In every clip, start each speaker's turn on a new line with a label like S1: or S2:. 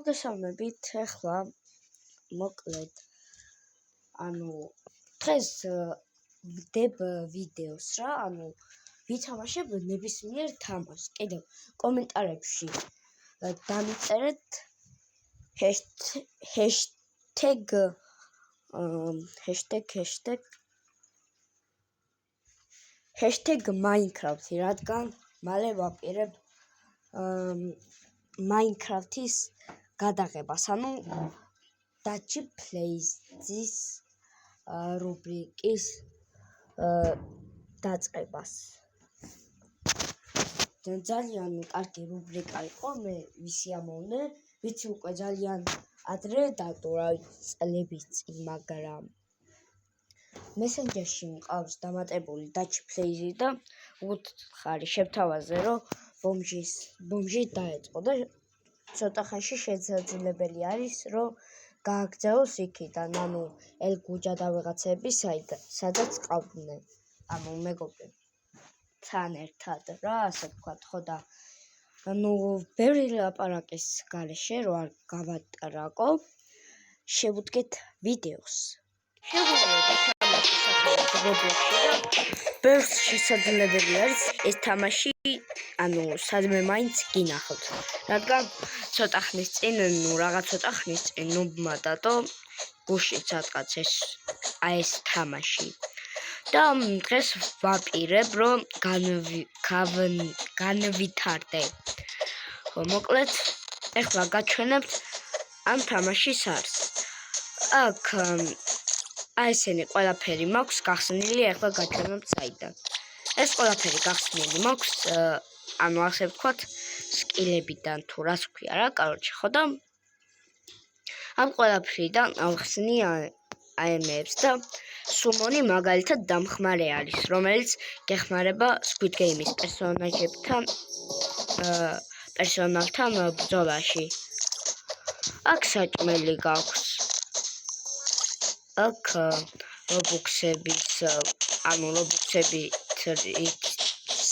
S1: მოგესალმებით, ახლა მოკლედ დღეს ვდებ ვიდეოს რა, ვითამაშებ ნებისმიერ თამაშს. კიდევ კომენტარებში დამიწერეთ hashtag Minecraft, რადგან მალე ვაპირებ Minecraft-ის გადაღებას, Dachi Plays-ის რუბრიკის დაწყებას. ძალიან კარგი რუბრიკა იყო, მე ვისიამოვნე, ვიცი უკვე ძალიან ადრე დატოვა წლების წინ, მაგრამ მესენჯერში მყავს დამატებული Dachi Plays-ი და უთხარი შევთავაზე, რომ ბომჟი დაეწყო და ცოტა ხანში შესაძლებელი არის, რომ გააგზავნოს იქიდან, ელგუჯა და ვიღაცები, სადაც ყავდნენ, მეგობრებთან ერთად რა, ასე ვთქვათ, ხო და ბევრი ლაპარაკის გარეშე, რომ არ გავატრაკო, შევუდგეთ ვიდეოს. ბევრს შესაძლებელი არის ეს თამაში, სადმე მაინც გინახავთ, რადგან ცოტა ხნის წინ, ნუბმა დადო გუშინ სადღაც ეს თამაში. და დღეს ვაპირებ, რომ განვითარდე. მოკლედ, ეხლა გაჩვენებთ ამ თამაშის არს. აქ ესენი ყველაფერი მაქვს გახსნილი, ეხლა გაჩვენებთ საიდან. ეს ყველაფერი გახსნილი მაქვს, ასე ვთქვათ, სკილებიდან თუ რას ქვია რა, ხო და ამ ყველაფრიდან ავხსნი აემებს და სუმონი მაგალითად დამხმარე არის, რომელიც გეხმარება Squid Game-ის პერსონალთან ბრძოლაში. აქ საჭმელი გაქვს. აქ რობუქსებით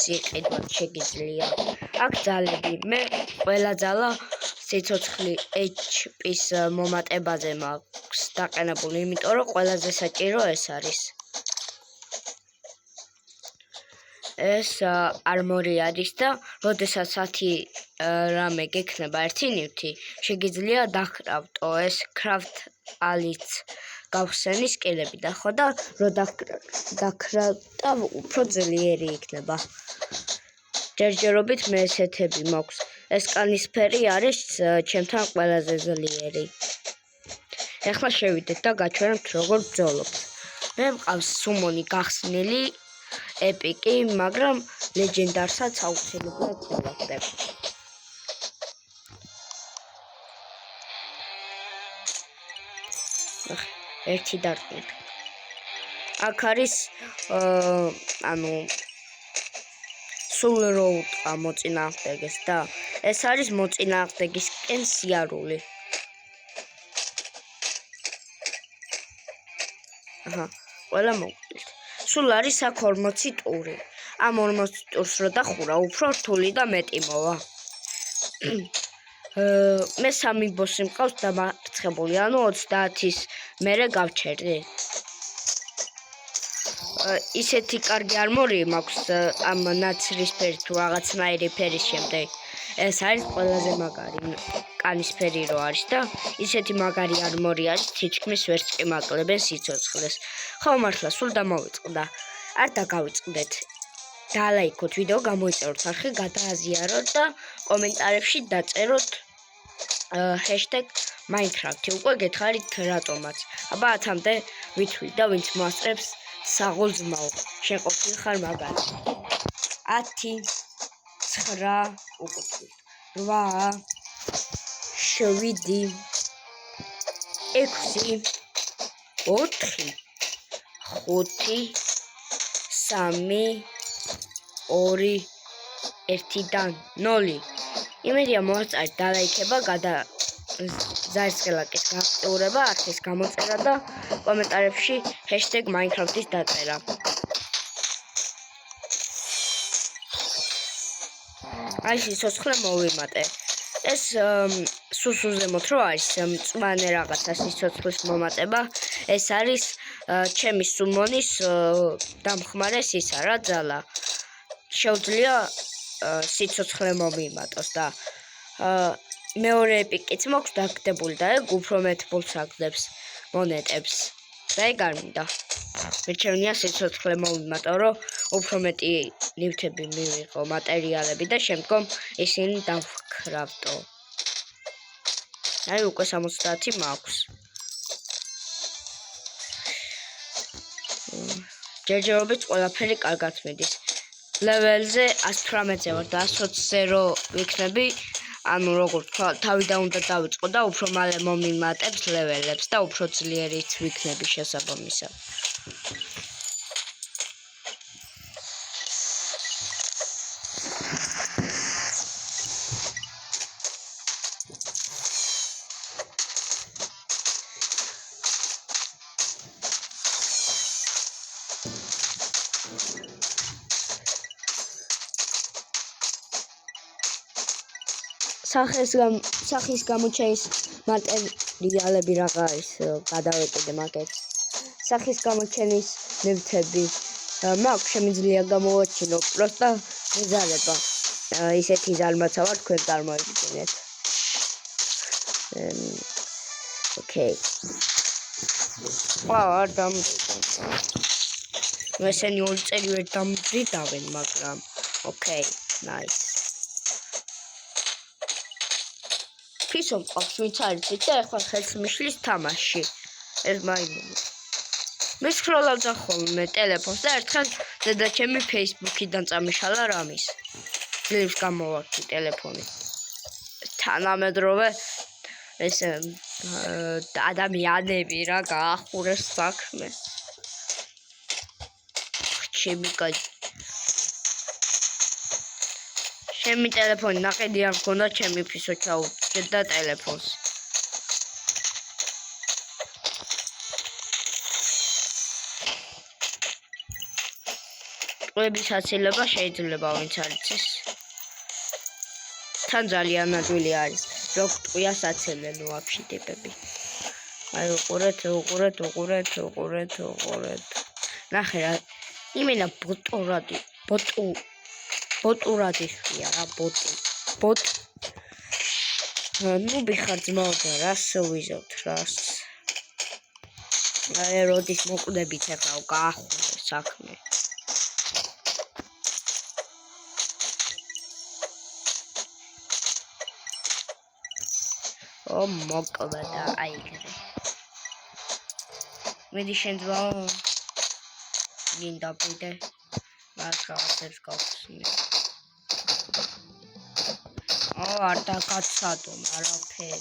S1: სიყიდვად შეგიძლია. აქ ძალები, მე ყველა ძალა სიცოცხლე HP-ის მომატებაზე მაქვს დაყენებული, იმიტომ რომ ყველაზე საჭირო ეს არის. ეს არმორი არის და როდესაც 10 რამე გექნება ერთი ნივთი, შეგიძლია დაკრავტო ეს კრაფტალიც გავხსენი სკილებიდან, ხო და რო დაკრავტა უფრო ძლიერი იქნება. ჯერჯერობით მე ესეთები მაქვს. ეს კანისფერი არის ჩემთან ყველაზე ძლიერი. ეხლა შევიდეთ და გაჩვენებთ როგორ ბრძოლობთ. მე მყავს სუმონი გახსნილი, ეპიკი, მაგრამ ლეგენდარსაც აუცილებლად დავახდებ. ერთი დარტყმით. აქ არის სულ როუდ მოწინააღმდეგეს და ეს არის მოწინააღმდეგისკენ სიარული. ყველა მოვიდეთ. სულ არის აქ 40 ტური. ამ 40 ტურს რო დახურა, უფრო რთული და მეტი მოვა. მე 3 ბოსი მყავს დამარცხებული, 30-ის მერე გავჩერდი. ისეთი კარგი არმორი მაქვს ამ ნაცრისფერი თუ რაღაცნაირი ფერის შემდეგ. ეს არის ყველაზე მაგარი კანისფერი რო არის და ისეთი მაგარი არმორი არის, თითქმის ვერც კი მაკლებენ სიცოცხლეს. ხო მართლა, სულ დამოვიწყდა. არ დაგავიწყდეთ. დალაიქოთ ვიდეო, გამოიწეროთ არხი, გადააზიაროთ და კომენტარებში დაწეროთ #Minecraft. უკვე გითხარით რატომაც. აბა 10-მდე ვითვლი და ვინც მოასწრებს საღოლძმაო, შენ ყოფილი ხარ მაგარი. 10, 9, უყურეთ. 8, 7, 6, 4, 5, 3, 2, 1 და 0. იმედია მოასწარეთ დალაიქება, ზარისხელაკის გაქტიურება, არხის გამოწერა და კომენტარებში #Minecraft-ის დაწერა. აი სიცოცხლე მოვიმატე. ეს სუსუზემოთ რო არის მწვანე რაღაცა სიცოცხლის მომატება, ეს არის ჩემი სუმონის დამხმარე სისა რა ძალა. შეუძლია სიცოცხლე მომიმატოს და მეორე ეპიკიც მაქვს დაგდებული და ეგ უფრო მეტ ფულს აგდებს მონეტებს. და ეგ არ მინდა. მე ჩემნია სიცოცხლე მომიმატო, რომ უფრო მეტი ნივთები მივიღო, მატერიალები და შემდგომ ისინი დავკრავტო. აი უკვე 70 მაქვს. ჯერჯერობით ყველაფერი კარგად მიდის. ლეველზე 118-ზე ვარ და 120-ზე რო ვიქნები, ანუ როგორ თქვა, თავიდან უნდა დავიწყო და უფრო მალე მომიმატებს ლეველებს და უფრო ძლიერიც ვიქნები შესაბამისად. სახის გამოჩენის მატერიალები რაღა არის გადავეკიდე მაგეთ. სახის გამოჩენის ნივთები მაქვს შემიძლია გამოვაჩინო პროსტა მეზარება. ისეთი ზარმაცა ვარ თქვენ წარმოიდგინეთ. ოკეი. არ დამჭირდა. ესენი ორი წელი ვერ დამჭირდავენ, მაგრამ ოკეი, nice. ფისო მყავს ვინც არის და ახლა ხელს მიშლის თამაში. ეს მაიმუნი. მე სკროლავდა ხოლმე ტელეფონს და ერთხელ დედა ჩემი Facebook-იდან წამიშალა რამის. ძლივს გამოვარდი ტელეფონი. თანამედროვე ეს ადამიანები რა გაახურეს საქმეს. ჩემი ტელეფონი ნაყიდი არ მქონდა, ჩემი ფისო ჩაუჭერდა ტელეფონს. ყლების აცილება შეიძლება ვინც არ იცის. თან ძალიან ადვილი არის. რო ტყვიას აცილენ ვაფშე ტიპები. აი უყურეთ. ნახე რა. იმენა ბოტურადიშია რა ბოტი. ნუ ბიხარ ძმაო და რას ვიზავთ რას. აი როდის მოკვდებით ახლა გაახურე საქმე. მოკვდა აი ეგრე. მედი შენ ძმაო მინდა ბიდე მაგასაც გავხსნი. არ დაგაცადო არაფერი.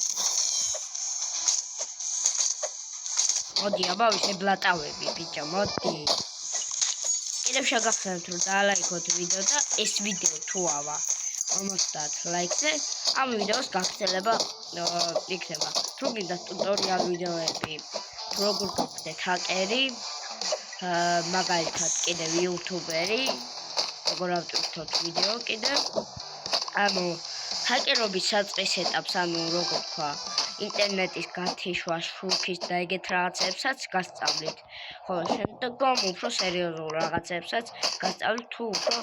S1: მოდი აბა ვისებლატავები ბიჭო მოდი. კიდევ შეგახსენებთ რომ დაალაიქოთ ვიდეო და ეს ვიდეო თუ ავა 50 ლაიქზე ამ ვიდეოს გაგრძელება იქნება. თუ გინდა ტუტორიალ ვიდეოები თუ როგორ გახდეთ ჰაკერი მაგალითად კიდევ იუთუბერი როგორ ავტვირთოთ ვიდეო კიდევ ანუ ჰაკერობის საწყის ეტაპს ანუ როგორ თქვა ინტერნეტის გათიშვა, შუქის და ეგეთ რაღაცებსაც გასწავლით. ხოლო შემდგომ უფრო სერიოზულ რაღაცებსაც გასწავლით თუ უფრო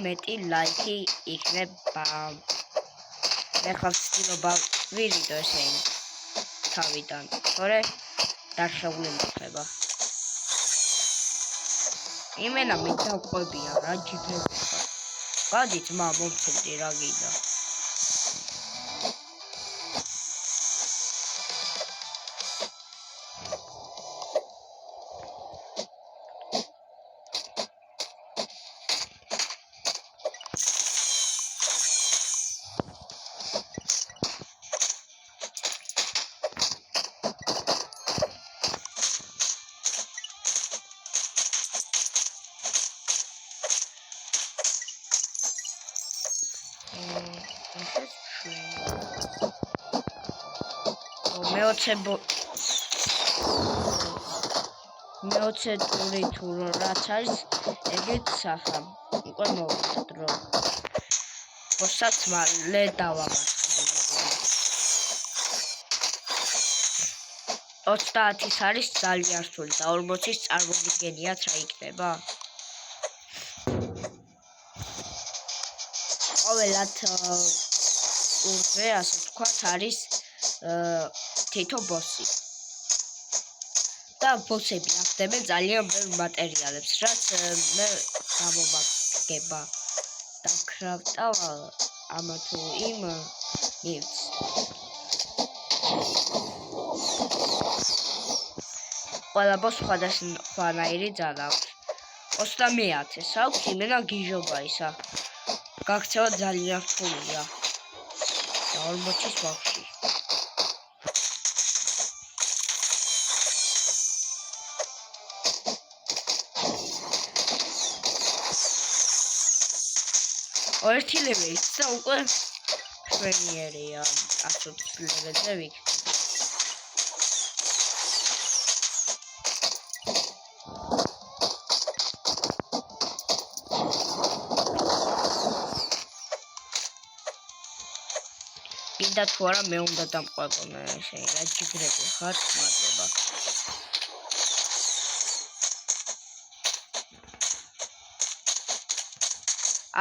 S1: მეტი ლაიქი იქნება. მე ხარ ვცდილობა ვირიდო ესენი თავიდან, თორე დარხეული მოხდება. იმენა მე დავყვებია რა ჯიქები ხარ. გადით მა მომწევდი რა გინდა. მეოცე ტური თუ რაც არის ეგეთ სახა უკვე მოვიდა დრო. ბოსაც მალე დავამარცხებინებია. 30-ის არის ძალიან რთული და 40-ის წარმოგიდგენიათ რა იქნება? ყოველად ტურზე, ასე ვთქვათ, არის თითო ბოსი. და ბოსები ახდებენ ძალიან ბევრ მატერიალებს, რაც მე გამომაგება. დავკრავტავ ამა თუ იმ ნივთს. ყველა ბოს სხვადასხვანაირი ძალა აქვს. 30,000-ს აქვს, იმენა გიჟობა ისა. გაქცევა ძალიან რთულია. და 40-ის ბავშვი. ერთი ლეველიც და უკვე შვენიერია 120 ლეველზე ვიქნებ. კიდე თუ არა მე უნდა დამყვებონა ესე რა ჯიგრები ხართ მადლობა.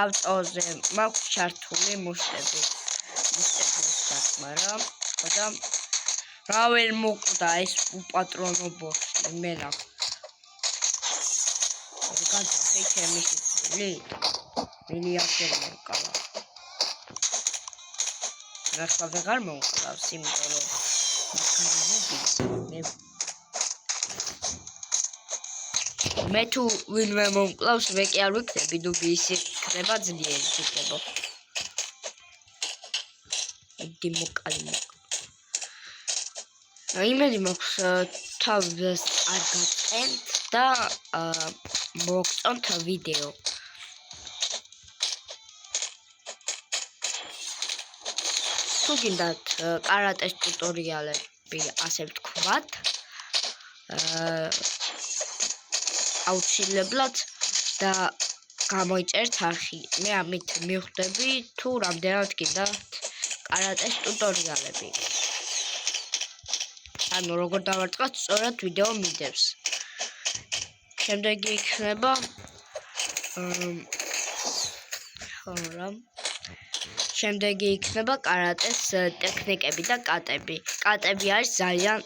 S1: ავტოზე მაქვს ჩართული მუშტები მაგრამ ხოდა რა ვერ მოკვდა ეს უპატრონო ბოსი მენა განსახი ჩემი სიტყვილი მილიარდერი მოკალა ახლა ვეღარ მომკლავს იმიტომ რომ მე თუ ვინმე მომკლავს მე კი არ ვიქნები ნუბი ისი ხდება ძლიერი იქნება დიმოკალი იმედი მაქვს თავს არ გაწენთ და მოგწონთ ვიდეო თუ გინდათ კარატეს ტუტორიალები ასე ვთქვათ აუცილებლად და გამოიწერთ არხი მე ამით მივხვდები თუ რამდენად გინდათ კარატეს ტუტორიალები ანუ როგორ დავარწყოთ სწორად ვიდეო მიდევს შემდეგი იქნება შემდეგი იქნება კარატეს ტექნიკები და კატები. კატები არის ძალიან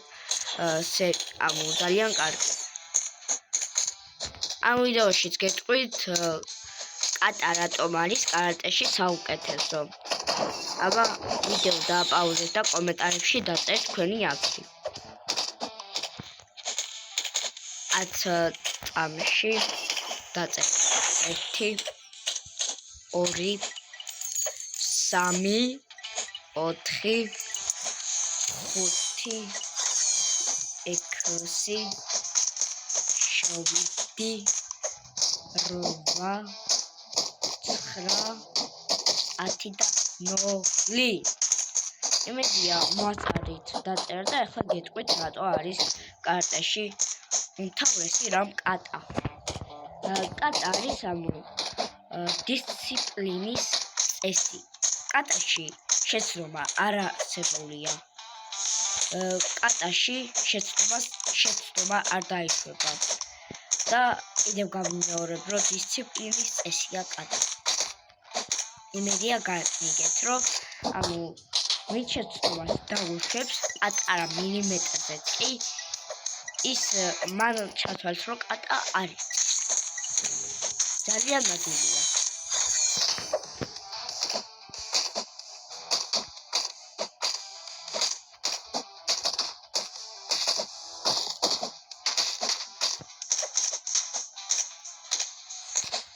S1: კარგი. ამ ვიდეოშიც გეტყვით კატა რატომ არის კარატეში საუკეთესო. აბა ვიდეო დააპაუზეთ და კომენტარებში დაწერთ თქვენი აზრი. 10 წამში დაწერთ 1 2 3 4 5 6 7 8 9 და 0 იმედია მოაწარით დაწერთ და ახლა გეტყვით რატო არის კარატეში უმთავრესი რამ კატა კატა არის დისციპლინის წესი კატაში შეცდომა არ არსებობია კატაში შეცდომა არ დაიშვება და კიდევ გავიმეორებ რომ დისციპლინის წესია კატა იმედია გაიგეთ რომ ვინც შეცდომას დაუშვებს პატარა მილიმეტრზეც კი ის მან ჩათვალს რომ კატა არის ძალიან ნადირია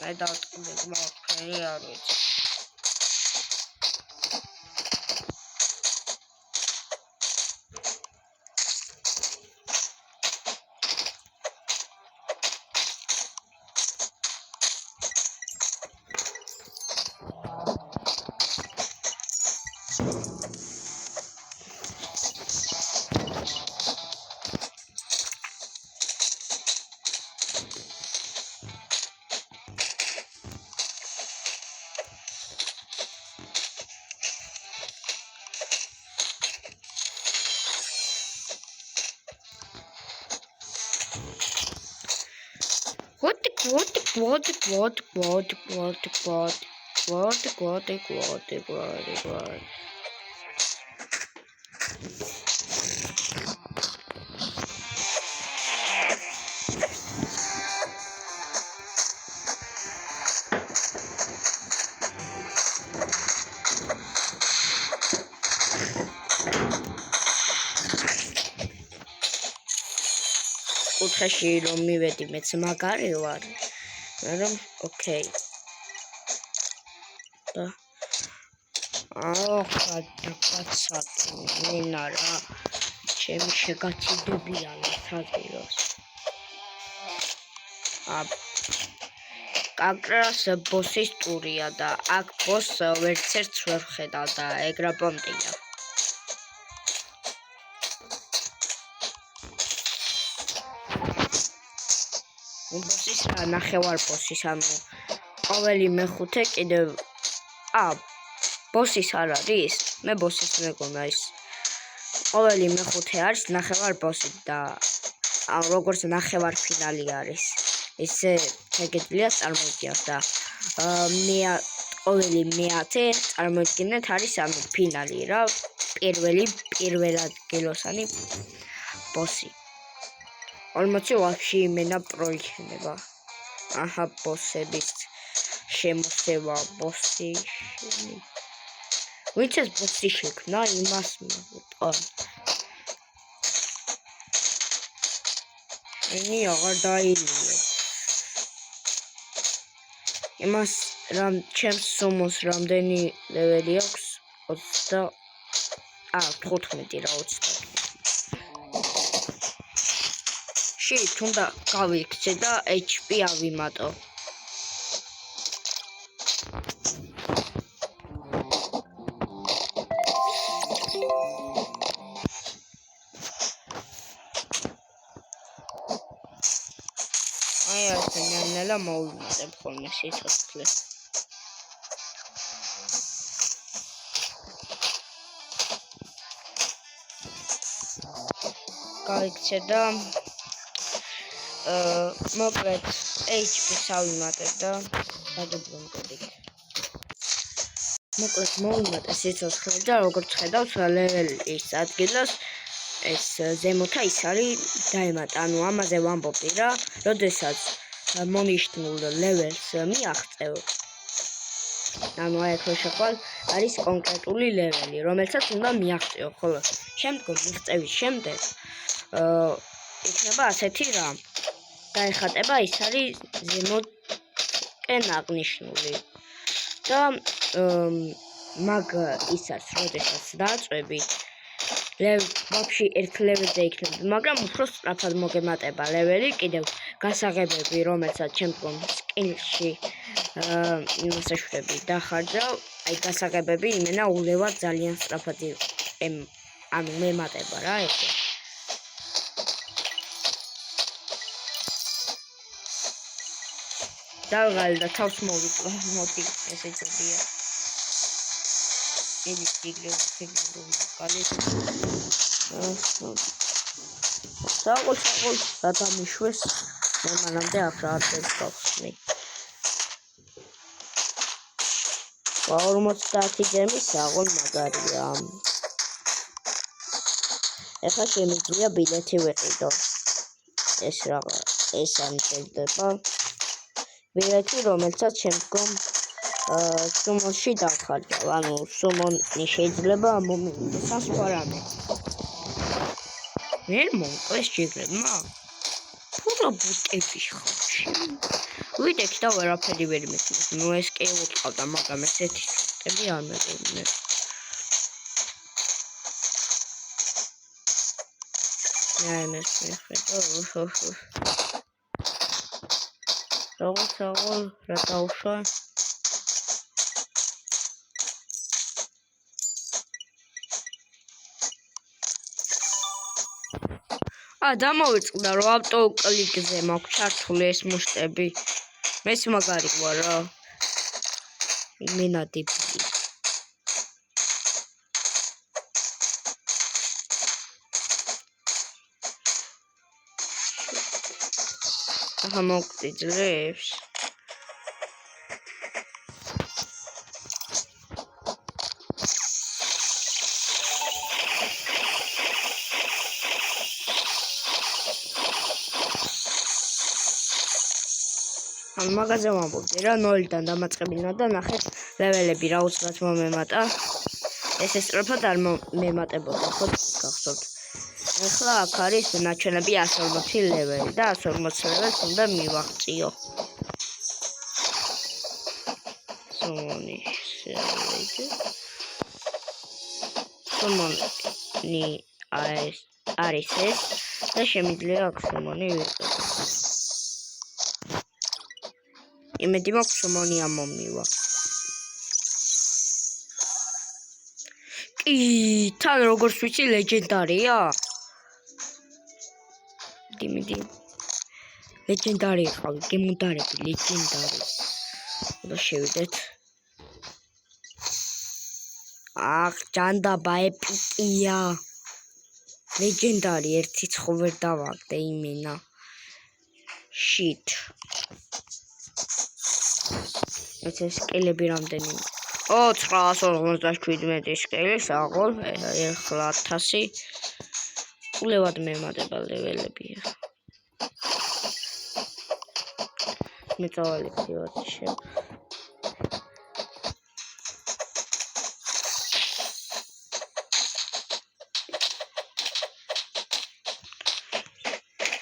S1: I don't think more clearly. What? კუთხეში რომ მივედი მეც მაგარი ვარ. მაგრამ ოკეი. და კაცსა რა. ჩემი შეგაციდებიანა თაზიროს. კაკრას ბოსის ტურია და აქ ბოსს ვერცერთს ვერ ხედავ და ეგრა პონტია. ბოსის რა ნახევარ ბოსის ანუ ყოველი მეხუთე კიდევ ბოსის არ არის მე ბოსის მეგონა ის ყოველი მეხუთე არის ნახევარ ბოსი და როგორც ნახევარ ფინალი არის ესე შეგიძლია წარმოვიდგინოთ და ყოველი მეათე წარმოვიდგინეთ არის ანუ ფინალი რა პირველად გელოსანი ბოსი 40 ვაფშე იმენა პროიქნება. აჰა ბოსების შემოსევა ბოსი. ვინც ეს ბოსი შექმნა იმას მოვუტყო.ენი აღარ დაილიე. იმას რამ ჩემს სუმოს რამდენი ლეველი აქვს 15 რა 20. თუნდა გავიქცე და HP ავიმატო. ეს ნელა მოვიმატებ ხოლმე სიცოცხლე. გავიქცე და მოკლედ HP-ს ავიმატებ და გადაბრუნდებით. მოკლედ მოვიმატე სიცოცხლე და როგორც ხედავთ ლეველის ადგილას ეს ზემოთა ის არის დაემატა. ანუ ამაზე ვამბობდი რა, როდესაც მონიშნულ ლეველს მიაღწევ. ანუ აი ხო შეხვალ არის კონკრეტული ლეველი, რომელსაც უნდა მიაღწევ, ხოლო შემდგომ მიღწევის შემდეგ იქნება ასეთი რა დაიხატება ის არის ზემოთკენ აღნიშნული და მაგ ისაც როდესაც დააწვევი ვაფშე ერთ ლეველზე იქნება მაგრამ უფრო სწრაფად მოგემატება ლეველი კიდევ გასაღებები რომელსაც შემდგომ სკილში იმასაშვრები დახარჯავ აი გასაღებები იმენა ულევად ძალიან სწრაფად ანუ მემატება რა ესე დავღალი და თავს მოვიწვა მოდი ესე ძებია ეს იგლე კალი საღოლ გადამიშვეს მე მანამდე აქ რა არის გავხსნი 50 გემი საღოლ მაგარია ეხლა შემიძლია ბილეთი ვეყიდო ეს რაღა ეს ამჭირდება ბილეთი რომელსაც შემდგომ სუმონში დავხარჯავ ანუ სუმონი შეიძლება მომივიდეს ან სხვა რამე ვერ მომყვეს ჯიგრებმა ფურო ბუტები ხავში ვიდექ და ვერაფერი ვერ მისმის ნუ ეს კი უწყავდა მაგრამ ესეთი ბუტები არ მეგონა ნაიმეს მიხედა საღოლ რა დავშვა დამოვიწყდა რომ ავტოკლიკზე მაქვს ჩართული ეს მუშტები მეც მაგარი ვარ რა იმენა დებილი აჰა მოგწიძლებს ან მაგაზე ვამბობდი რა 0-დან დამაწყებინა და ნახეთ ლეველები რა უცბად მომემატა ეს სწრაფად არ მემატებოდა ხო გახსოვთ ახლა აქ არის ნაჩვენები 140 ლეველი და 140 ლეველს უნდა მივაღწიო სუმონი არის ეს და შემიძლია აქ სუმონი ვიყიდო იმედი მაქვს სუმონი ამომივა კი თან როგორც ვიცი ლეგენდარია დიმიდი ლეგენდარი ხავი გემუდარები ლეგენდარი და შევიდეთ აх ჯანდაბა ეპიკია ლეგენდარი ერთი ხო ვერ დავაგდე იმენა შიტ ეს სკილები რამდენი 957 სკილის აღარ ახლა 1000 კულევად მემატება ლეველებია მეწავალი პრივატი შევ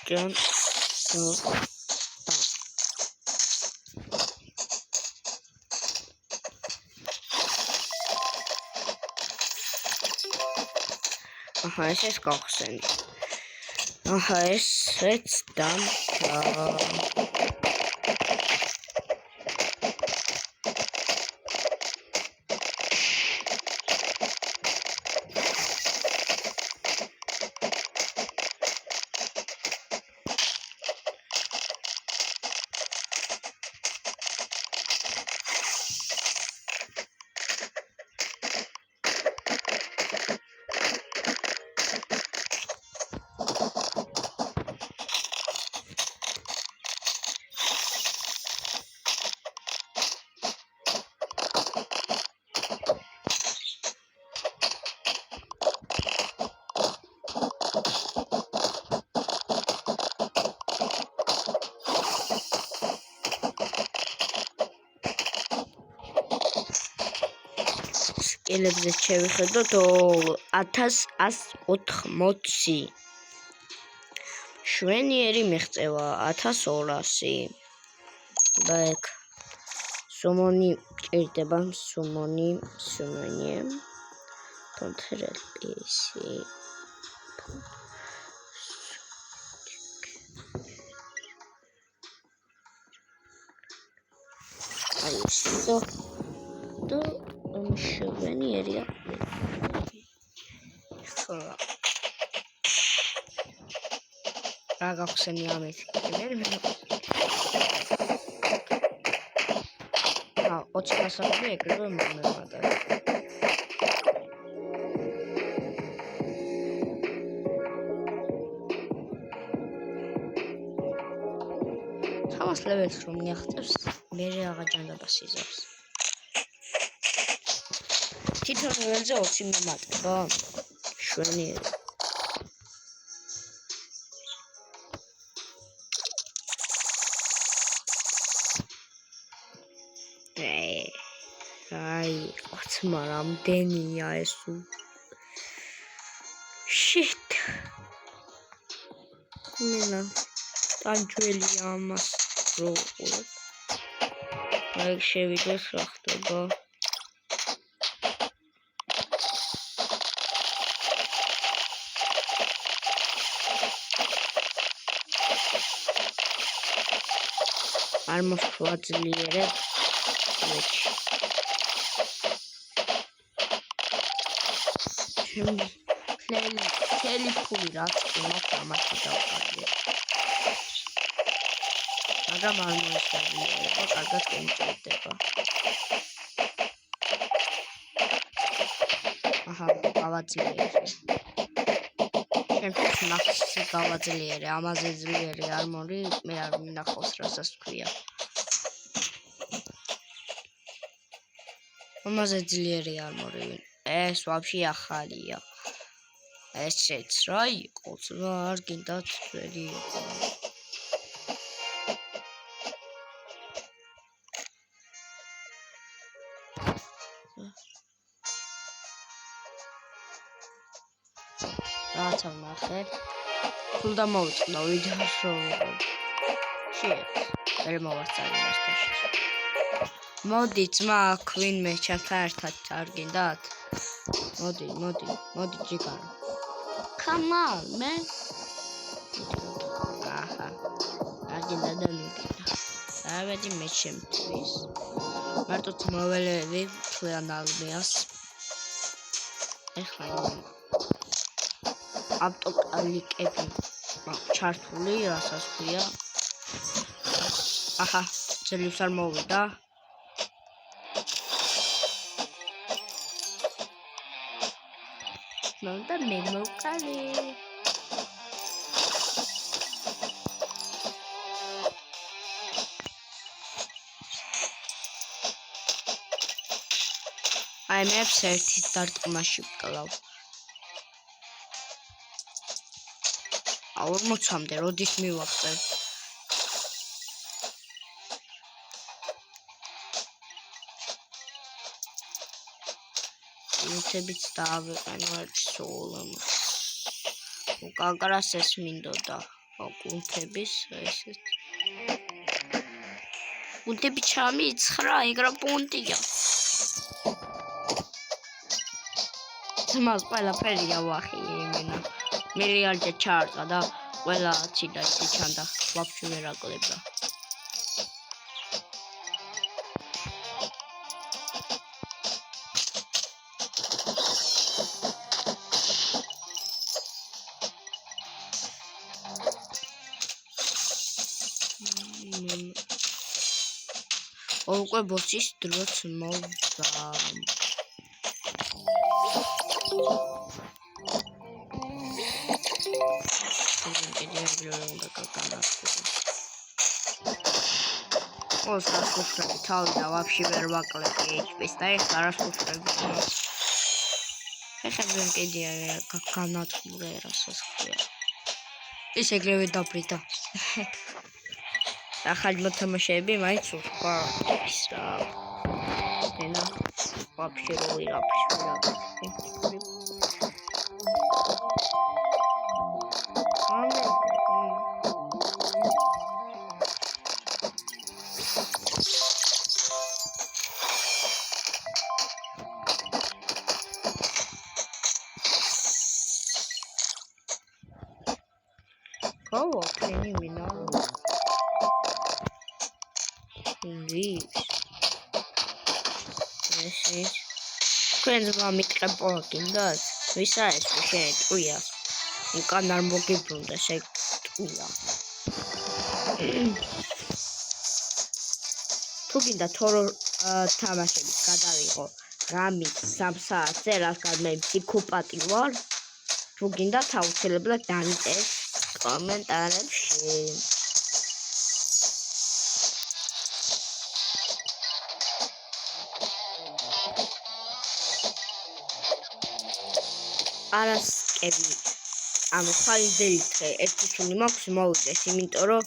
S1: ჯან აჰა ეს გავხსენდი აჰა ესეც დამჭა სკილებზე შევხედოთ 1180 შვენიერი მიღწევა 1200 და ეგ სუმონი ჭირდება სუმონი კონტროლპისი აი ისო და შვენიერია ხოლო რა გავხსენი ამით ა 20% ეკრიბა მომემატა თავს ლეველს რომ მიაღწევს მე რაღა ჯანდაბას იზავს თითო ლეველზე 20 მომატება შვენიერი აი ოცმა რამდენია ეს შიტ მენა ტანჯველია ამას რო უყურებ აი შევიდეს რა ხდება არ მოსვაძლიერებ ხელი ფული რაც იმას ამაში დავყარდე მაგრამ არ მოისწავლება კარგად გემჭირდება აჰა გავაძლიერე ჩემთვის მაქსი გავაძლიერე, ამაზე ძლიერი არმორი მე არ მინახავს, რასაც თქვია. ამაზე ძლიერი არმორი, ეს ვაფშე ახალია. ესეც რა იყო, არ გინდათ ძველი იყო. რაცა ნახეთ. თუ დამოვიწყდა ვიდეოს რო ვერ მოვასწავლე მასთან. მოდი ძმა ქვინმე ჩემთან ერთად არ გინდათ? მოდი ჯიგარო. Come on, man. აჰა. არ გინდა და ნუგინდა. ავედი მე ჩემთვის. მარტო მოველები თქვენ ალბიას. ეხლა ავტოკალიკები ჩართული, რასაც ქვია. აჰა, ძლივს არ მოვიდა. და მე მოვყალე. აი მე ერთი დარტყმაში ვკლავ. 40-მდე როდის მივახცევ? უთებიც დავეყენო ერთ სოლამ. უკაკრას ეს მინდოდა. აკუნთების ესეთ. უთები ჩამიცხრა, ეგრა პონტია. ძმას ყველაფერი ავახი იმენა. მილიარდზე ჩაარტყა და ყველა ციდა ისე ჩანდა. ვაფშე ვერ აკლებდა. უკვე ბოსის დროც მოვდა. ოსკარ კუფრები თავი და ვაფშე ვერ ვაკლები HP-ს და ეხლა რას კუფრები. ეხლა ვერ კიდია განათმურე რასაც ქვია. ის ეგრევე დაბრიდა. ახალი მოთამაშეები მაინც სხვა ის რა. ენა ვაფშე რო ვიღაფი. Oh, can you know? Indeed. This is friends of me walking does. Besides, we can't. Oh, yeah. You can't arm walking from the sec. Oh, yeah. Talking the total Tamashin, Kadarigo, Rami, Samsa, Seraka, maybe Sikupati war. Talking that how celebrate dance. Comment and shame. Araskები ანუ ხალიდელითხე ერთი სული მაქვს მოვიდეს, იმიტომ რომ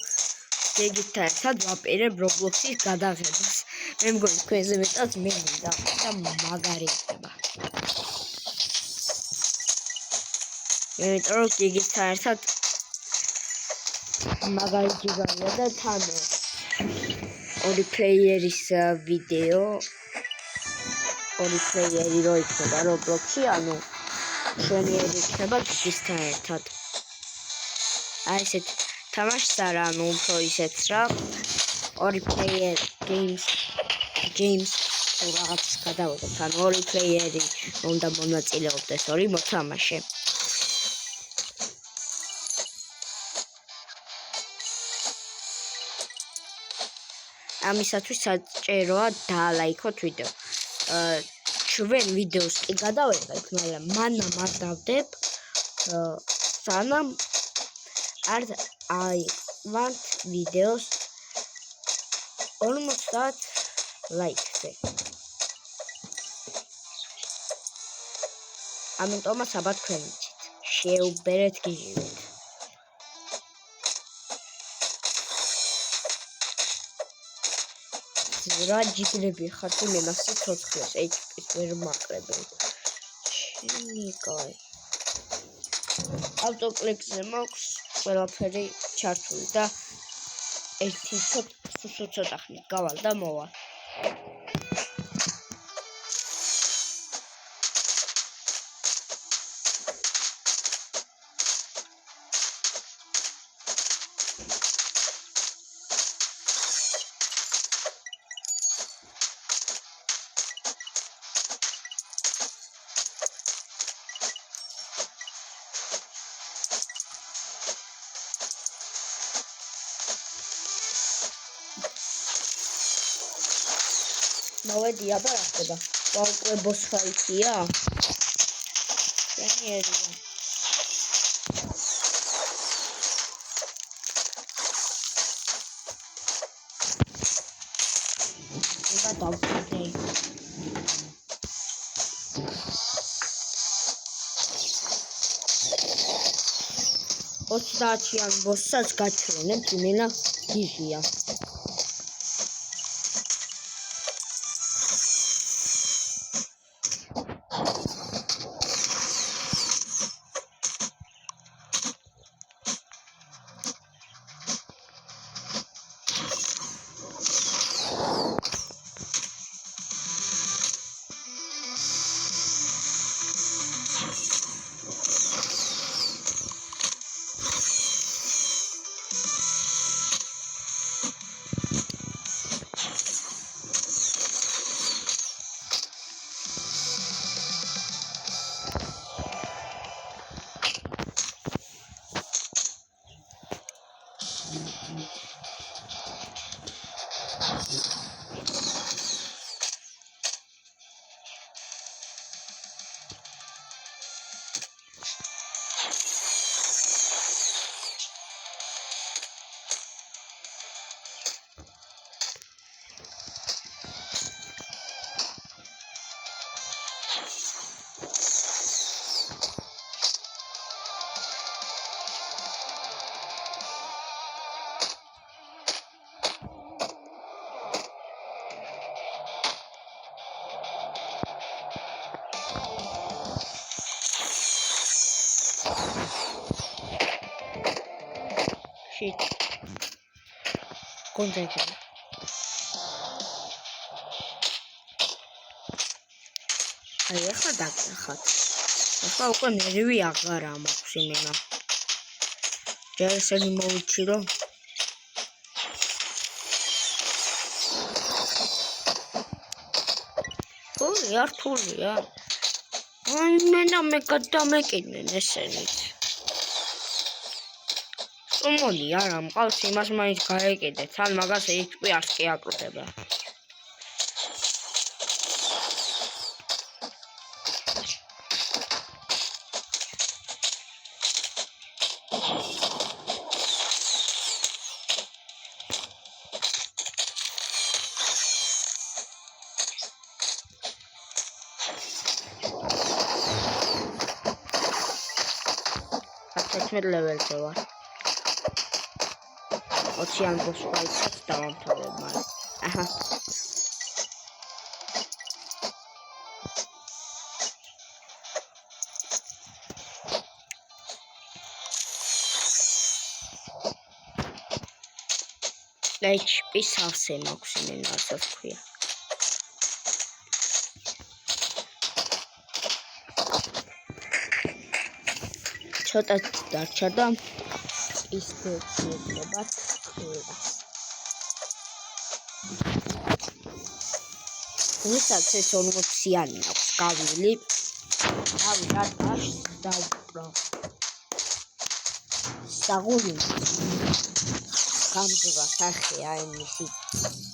S1: გეგითთან ერთად ვაპირებ Roblox-ის გადაღებას. მე მგონი თქვენზე მეტად მე მინდა და მაგარი იქნება. იმიტომ რომ გეგითთან ერთად მაგარი ჯიგარია და თან ორი პლეიერის ვიდეო ორი პლეიერი რო იქნება Roblox-ში, ანუ შვენიერი იქნება გიგისთან ერთად. აი ესეთ თამაშს არა, ანუ უფრო ისეთს რა, ორი პლეიერ games თუ რაღაცას გადავიღოთ, ანუ ორი პლეიერი უნდა მონაწილეობდეს, ორი მოთამაშე. ამისათვის საჭიროა დაალაიქოთ ვიდეო. ჩვენ ვიდეოს კი გადავიღებთ, მაგრამ მანამ არ დავდებ სანამ არ აიყვანთ ვიდეოს 50 ლაიქზე. ამიტომაც აბა თქვენ იცით, შეუბერეთ გიჟივით. რა ჯიგრები ხართ იმენა სიცოცხლეს HP-ს ვერ მაყრებენ. ჩემი კაი. ავტოკლიკზე მაქვს ყველაფერი ჩართული და ერთი ცოტა ხნით გავალ და მოვალ. მოვედი აბა რა ხდება? უკვე boss fight-ია? განიერია. აბა დავხდე. ოცდაათიან boss-ს გაჩვენებთ, იმენა გიჟია. Shit. Concentrate. აი ახლა დაგახათ. ახლა უკვე ნერვი აღარ მაქვს იმენა. ჯერ ესენი მოვიჩირო. რთულია. აი მე გადამეკიდნენ ესენით. მოდი არა მყავს იმას მაინც გაეკიდეთ, ან მაგას HP არც კი აკრუდება. levelზე ვარ. 20-იან boss fight-ს დავამთავრებ მაგრამ. აჰა. HP სავსე მაქვს იმენა ასე ვქვია. ცოტა დარჩა და ის შეეძლებათ ყველას. ვისაც ეს 40-იანი აქვს გავილი. ავი რატაშ დავპრო. საგული გამძვა სახეა იმისი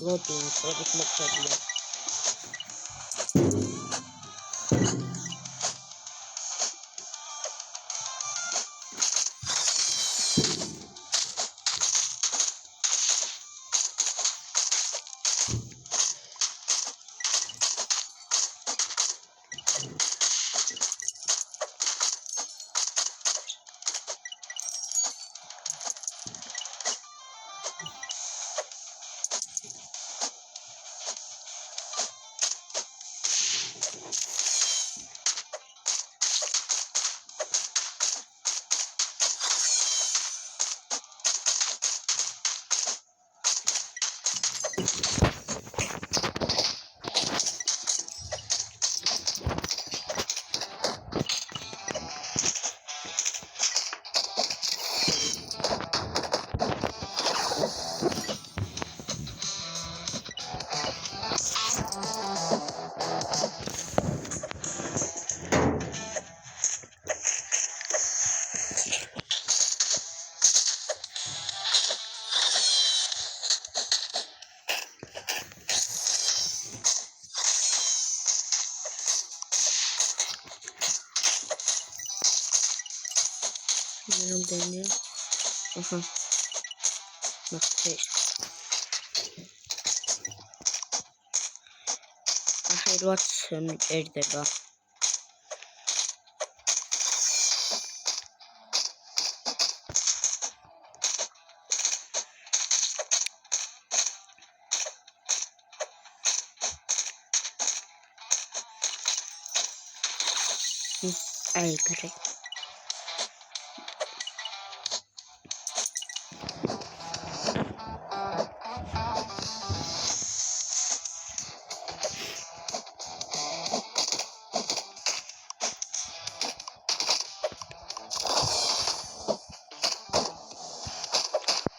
S1: ლოტინის როდის მოხდებია. რამდენია? აჰა. ნახე. ახირვაც მჭირდება. აიგრე.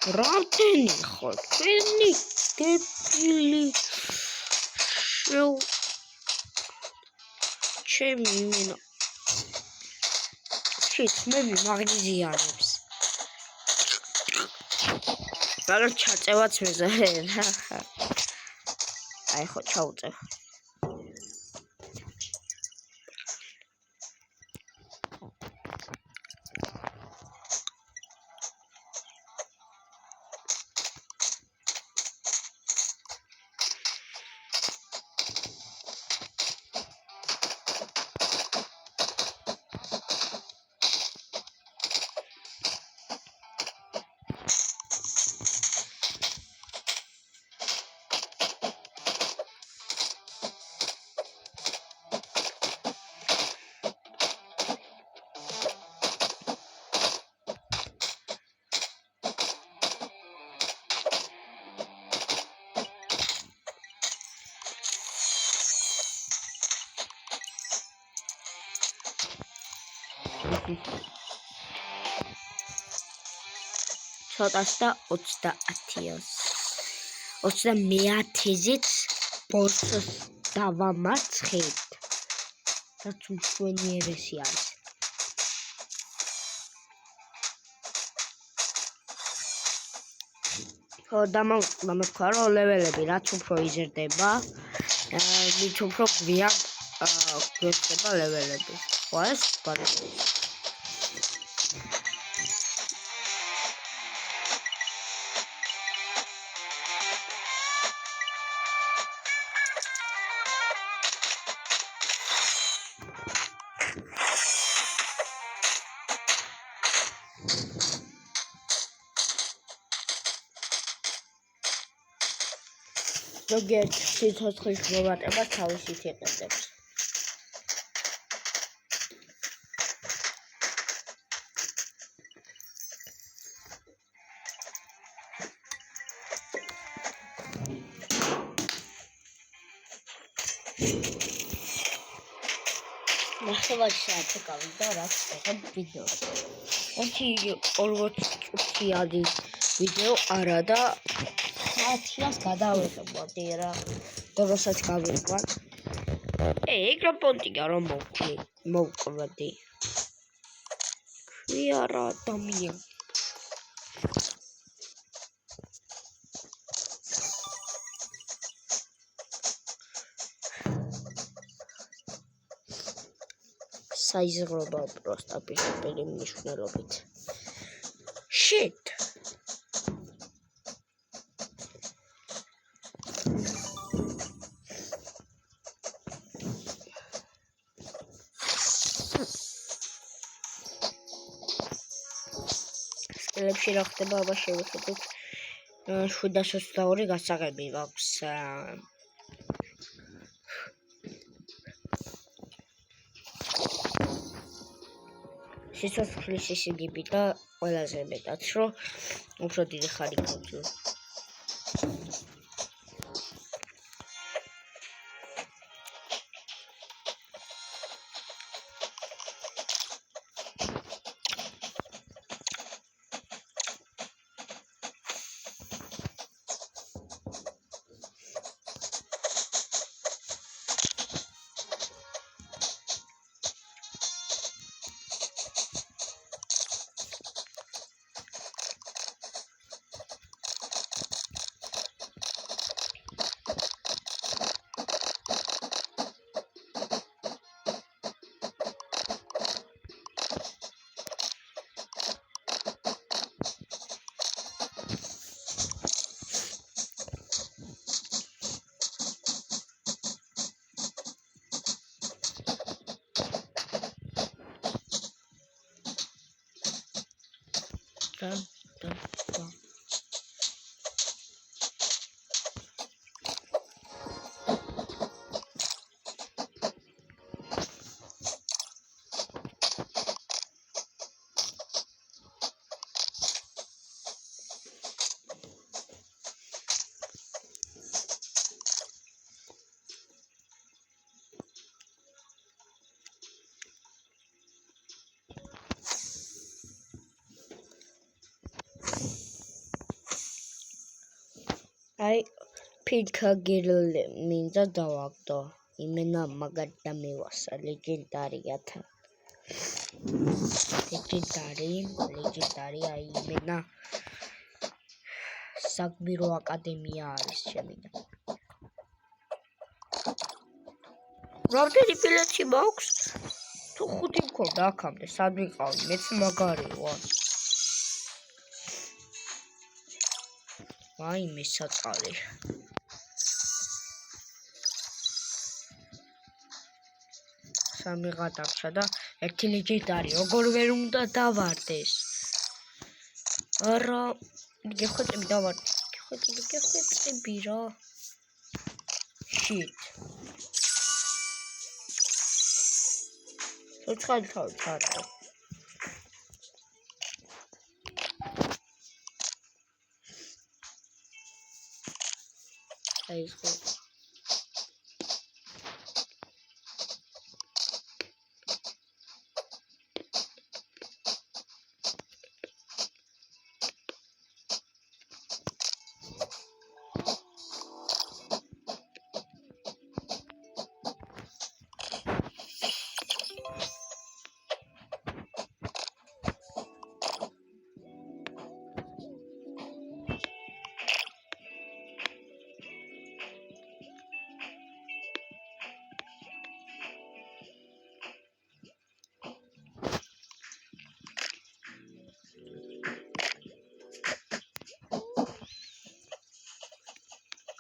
S1: რამდენი ხარ თქვენი გეპილი ჩემი მინა შეთმები მაგნიზიანებს მაგრამ ჩაწევაც მეზარენ აი ხო ჩაუწევ ცოტას და 30-ს 30-ით ბოლოს დავამარცხეთ რაც მშვენიერესი არის დამოუკვა რომ ლეველები რაც უფრო იზრდება მით უფრო გვიან გვერდება ლეველები ხო ეს ბარები ზოგიერთ სიცოცხლის მოვატებას თავისით იყენებს. ნახევარი საათი გავიდა რაც ეხებ ვიდეო. ერთი 40 წუთიანი ვიდეო არა და საათიას გადავიღებოდი რა. დროსაც გავიყვან. ეგრე პონტიკა რომ მოვკვდი. ქვია რა ადამიანი. საიზღრობა პროსტა პირდაპირ მნიშვნელობით. Shit. Სკელებში რა ხდება აბა შევხედოთ 722 გასაღები აქვს სიცოცხლის ისიგიბი და ყველაზე მეტად რომ უფრო დიდი ხარი გავწევ აი ფიქა გირლ მინდა დავაგდო იმენა მაგარ დამევასა ლეგენდარიათა ლეგენდარი აი იმენა საგმირო აკადემია არის შემიდა რამდენი ბილეთი მაქვს თუ 5 მქონდა აქამდე სად ვიყავი მეც მაგარი ვარ აი მესაწყალი სამი გადარჩა და ერთი ლეგენდარი როგორ ვერ უნდა დავარდეს არა გეხვეწები დავარდი გეხვეწები რა შიტ ცოცხალი თავი ჩარდა აი ხო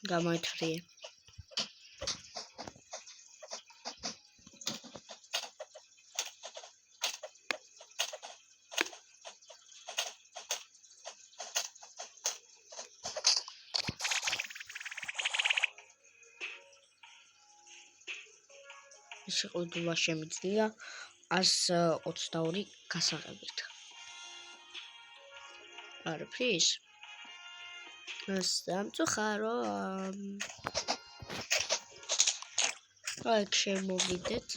S1: გამოიწრიე შეყიდულა შემიძლია 122 გასაღებით არა ფრის სამწუხარო აი შემოვიდეთ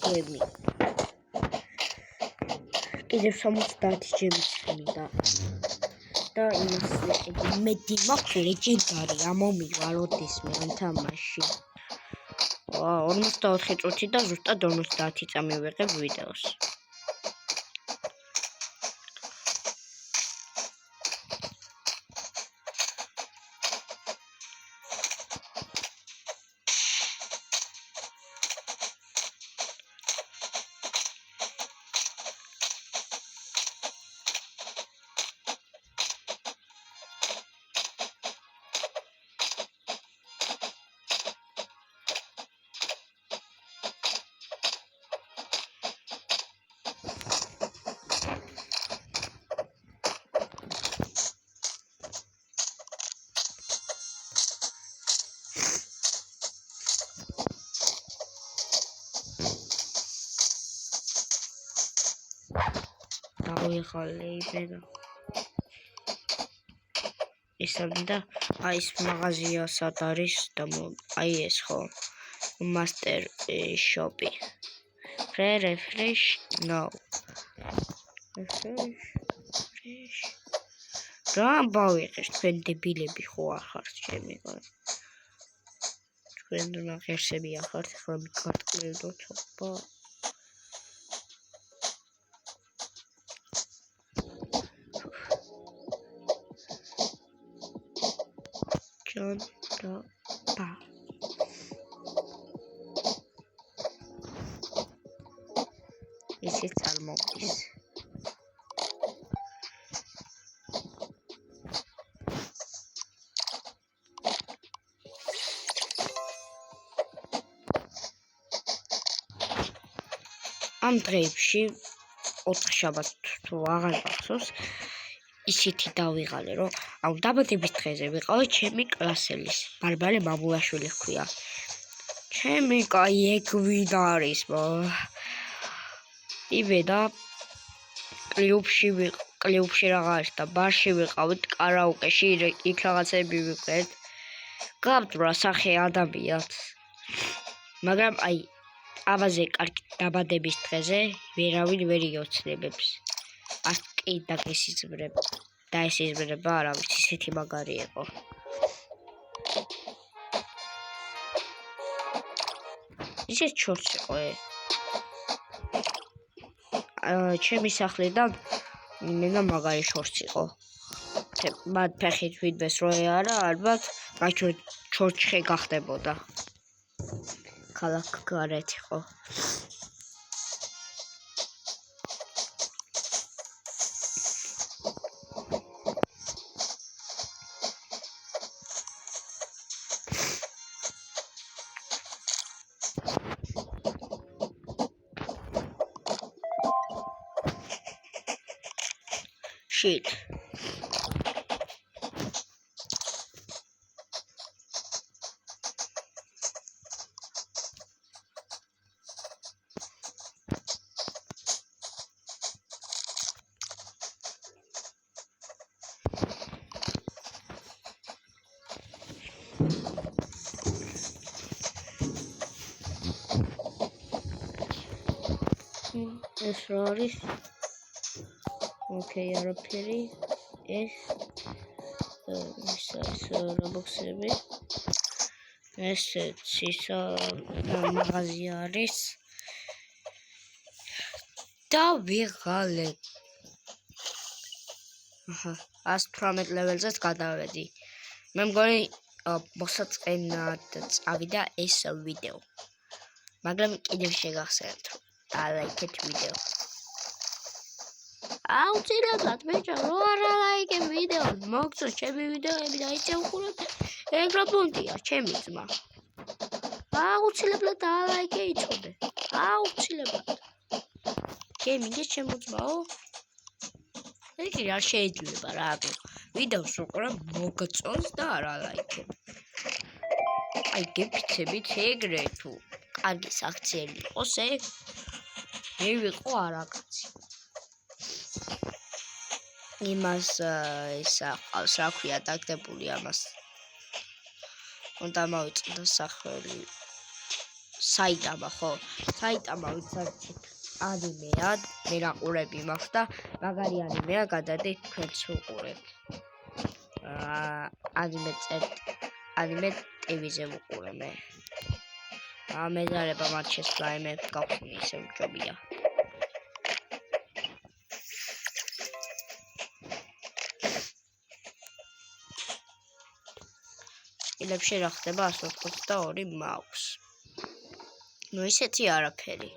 S1: გემი კიდევ 70 ჯემი მინდა და იმას მეტი მაქვს ლეგენდარი ამომივა როდესმე ამ თამაში 54 წუთი და ზუსტად 50 წამი ვიღებ ვიდეოს ხალეიბენა ისაბდა აი ეს მაღაზია სად არის და აი ეს ხო master shop refresh no refresh რა ბავიღეს თქვენ დებილები ხო ახართ ჩემი თქვენ რა ღირსები ახართ ახლა მიკარტყლევდოთ აბა და ისიც არ მოგდის ამ დღეებში 4 შაბათს თუ აღარ გახსოვს ისეთი დავიღალე რომ ამ დაბადების დღეზე ვიყავი ჩემი კლასელის ბარბარე მამულაშვილი ჰქვია ჩემი კაი ეგ ვინ არის იბედა კლუბში რაღაც და ბარში ვიყავით კარაოკეში იქ რაღაცები ვიყეთ გავდრა სახე ადამიანს მაგრამ აი ამაზე კარგი დაბადების დღეზე ვერავინ ვერ იოცნებებს ასკი და ესიზმრება არა ვიცი ისეთი მაგარი იყო ისეთ ჩორს იყო ჩემი სახლიდან იმენა მაგარი შორს იყო მათ ფეხით ვიდდეს რო არა ალბათ ჩორჩხე გახდებოდა ქალაქ გარეთ იყო shit ეს რა არის Okay, არაფერი ეს რობოქსები ესეც ისა მაღაზია არის და ვიღალე 118 ლეველზეც გადავედი მე მგონი მოსაწყენად წავიდა ეს ვიდეო მაგრამ კიდევ შეგახსენებთ რომ დალაიქეთ ვიდეო აუცილებლად ბიჭო რო არ ლაიქებ ვიდეოს მოგწონს ჩემი ვიდეოები და იცი უყურებ ეგრაპონტია ჩემი ძმა აუცილებლად დალაიქე იცოდე აუცილებლად გემინგე ჩემო ძმაო ეგ არ შეიძლება რა ვიდეოს უყურებ მოგწონს და არ ლაიქებ აი გეფიცებით ეგრე თუ კარგი საქციელი იყოს ეგ მე ვიყო არაკაცი იმას ისა ყავს რა ქვია დაგდებული ამას უნდა მოვიწყდო სახელი საიტამა ხო საიტამა ვიცარჩით ანიმეა მე რაყურები მაქვს და მაგარი ანიმეა გადადით თქვენც უყურებთ ანიმე ტივიზე ვუყურე მე მეზარება მათ შესწავლე გავხსნი ისე მჯობია ილებში რა ხდება 122 მაუს ნუ ისეთი არაფერი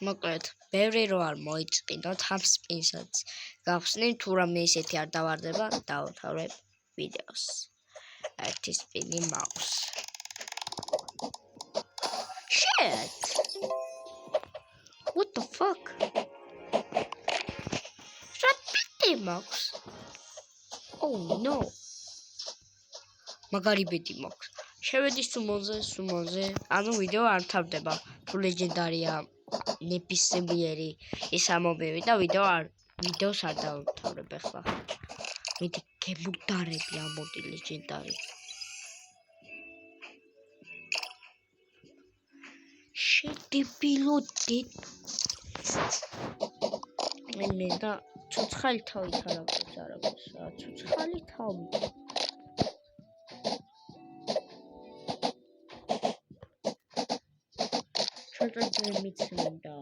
S1: მოკლედ ბევრი რო არ მოიწყინოთ ამ სპინსაც გავხსნით თუ რამე ისეთი არ დავარდება დავთავრებ ვიდეოს ერთი სპინი მაუს shit what the fuck რატი მაუს Oh no. მაგარი ბედი მაქვს. შევედი სუმონზე. ანუ ვიდეო არ თავდება. თუ ლეგენდარია ნებისმიერი ის ამობები და ვიდეოს არ დავთავრებ ახლა. მიდი გემუდარები ამოდი ლეგენდარი. შედი პილოტი. მე და ცოცხალი თავით არაფერს არ აქვს ცოცხალი თავი ცოტა ჯემიც მინდა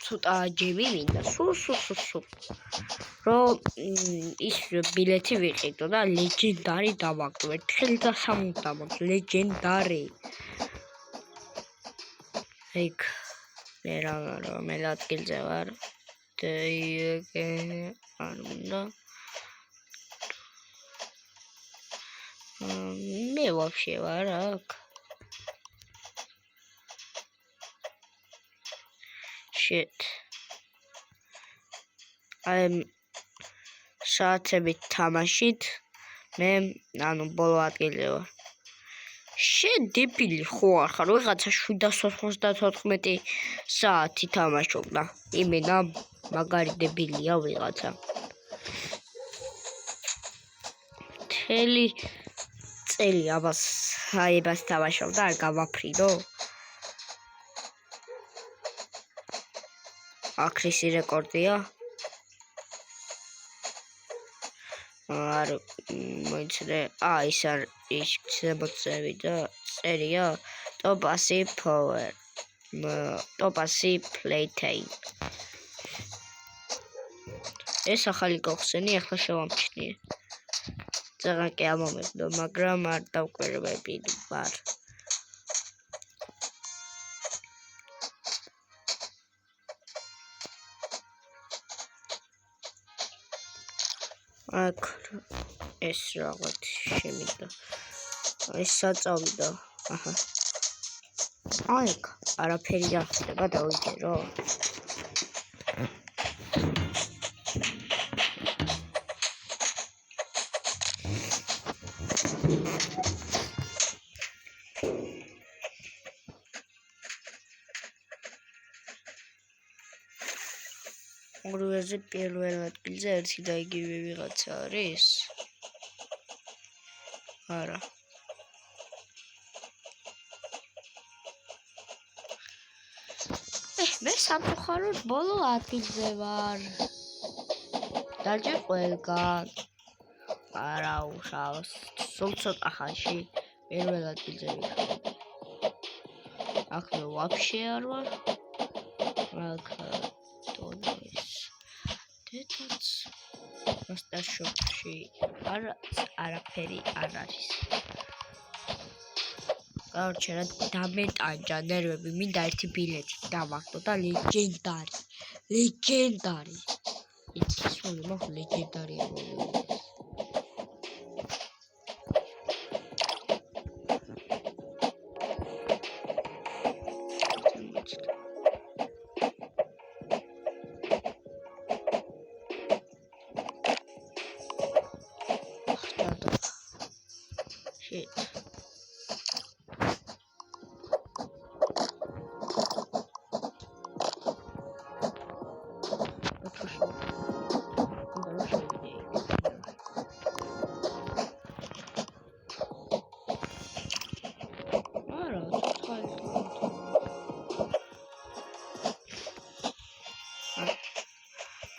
S1: ცოტა ჯემი მინდა რომ ის ბილეთი ვიყიდო და ლეგენდარი დავაგდო ერთხელ და სამუდამოდ ლეგენდარი ეგ მე რომელ ადგილზე ვარ არ უნდა მე ვაფშე ვარ აქ. Shit. საათებით თამაშით მე ანუ ბოლო ადგილზე ვარ. დებილი ხო არ ხარ? ვიღაცა 7:94 საათი თამაშობდა. იმენა მაგარი დებილია ვიღაცა. მთელი წელი აბას თამაშობდა, არ გავაფრიდო. აქრისი რეკორდია. არ მოიცნე. ის არის შემოწევი და წერია ტოპასი power. ტოპასი playtime. ეს ახალი გახსენი ახლა შევამჩნიე. წაღა კი ამომებდო, მაგრამ არ დავკვირვებიდი ვარ. აქ ეს რაღაც შემიდა. ეს საწავიდა. აჰა. აქ არაფერი არ ხდება დავიჯერო. ორივეზე პირველ ადგილზე ერთი და იგივე ვიღაცა არის? არა. მე სამწუხაროდ ბოლო ადგილზე ვარ. დაჯერ ყველგან. არა უშავს. სულ ცოტა ხანში პირველ ადგილზე ვიყავ. აქ მე ვაფშე არ ვარ. აქ დედაც მასტაშოპში არაფერი არ არის. Короче, დამეტანჯა ნერვები, მინდა ერთი ბილეთი დავახტო და ლეგენდარი. Იცი სულ მაგ ლეგენდარია მოვლენილი.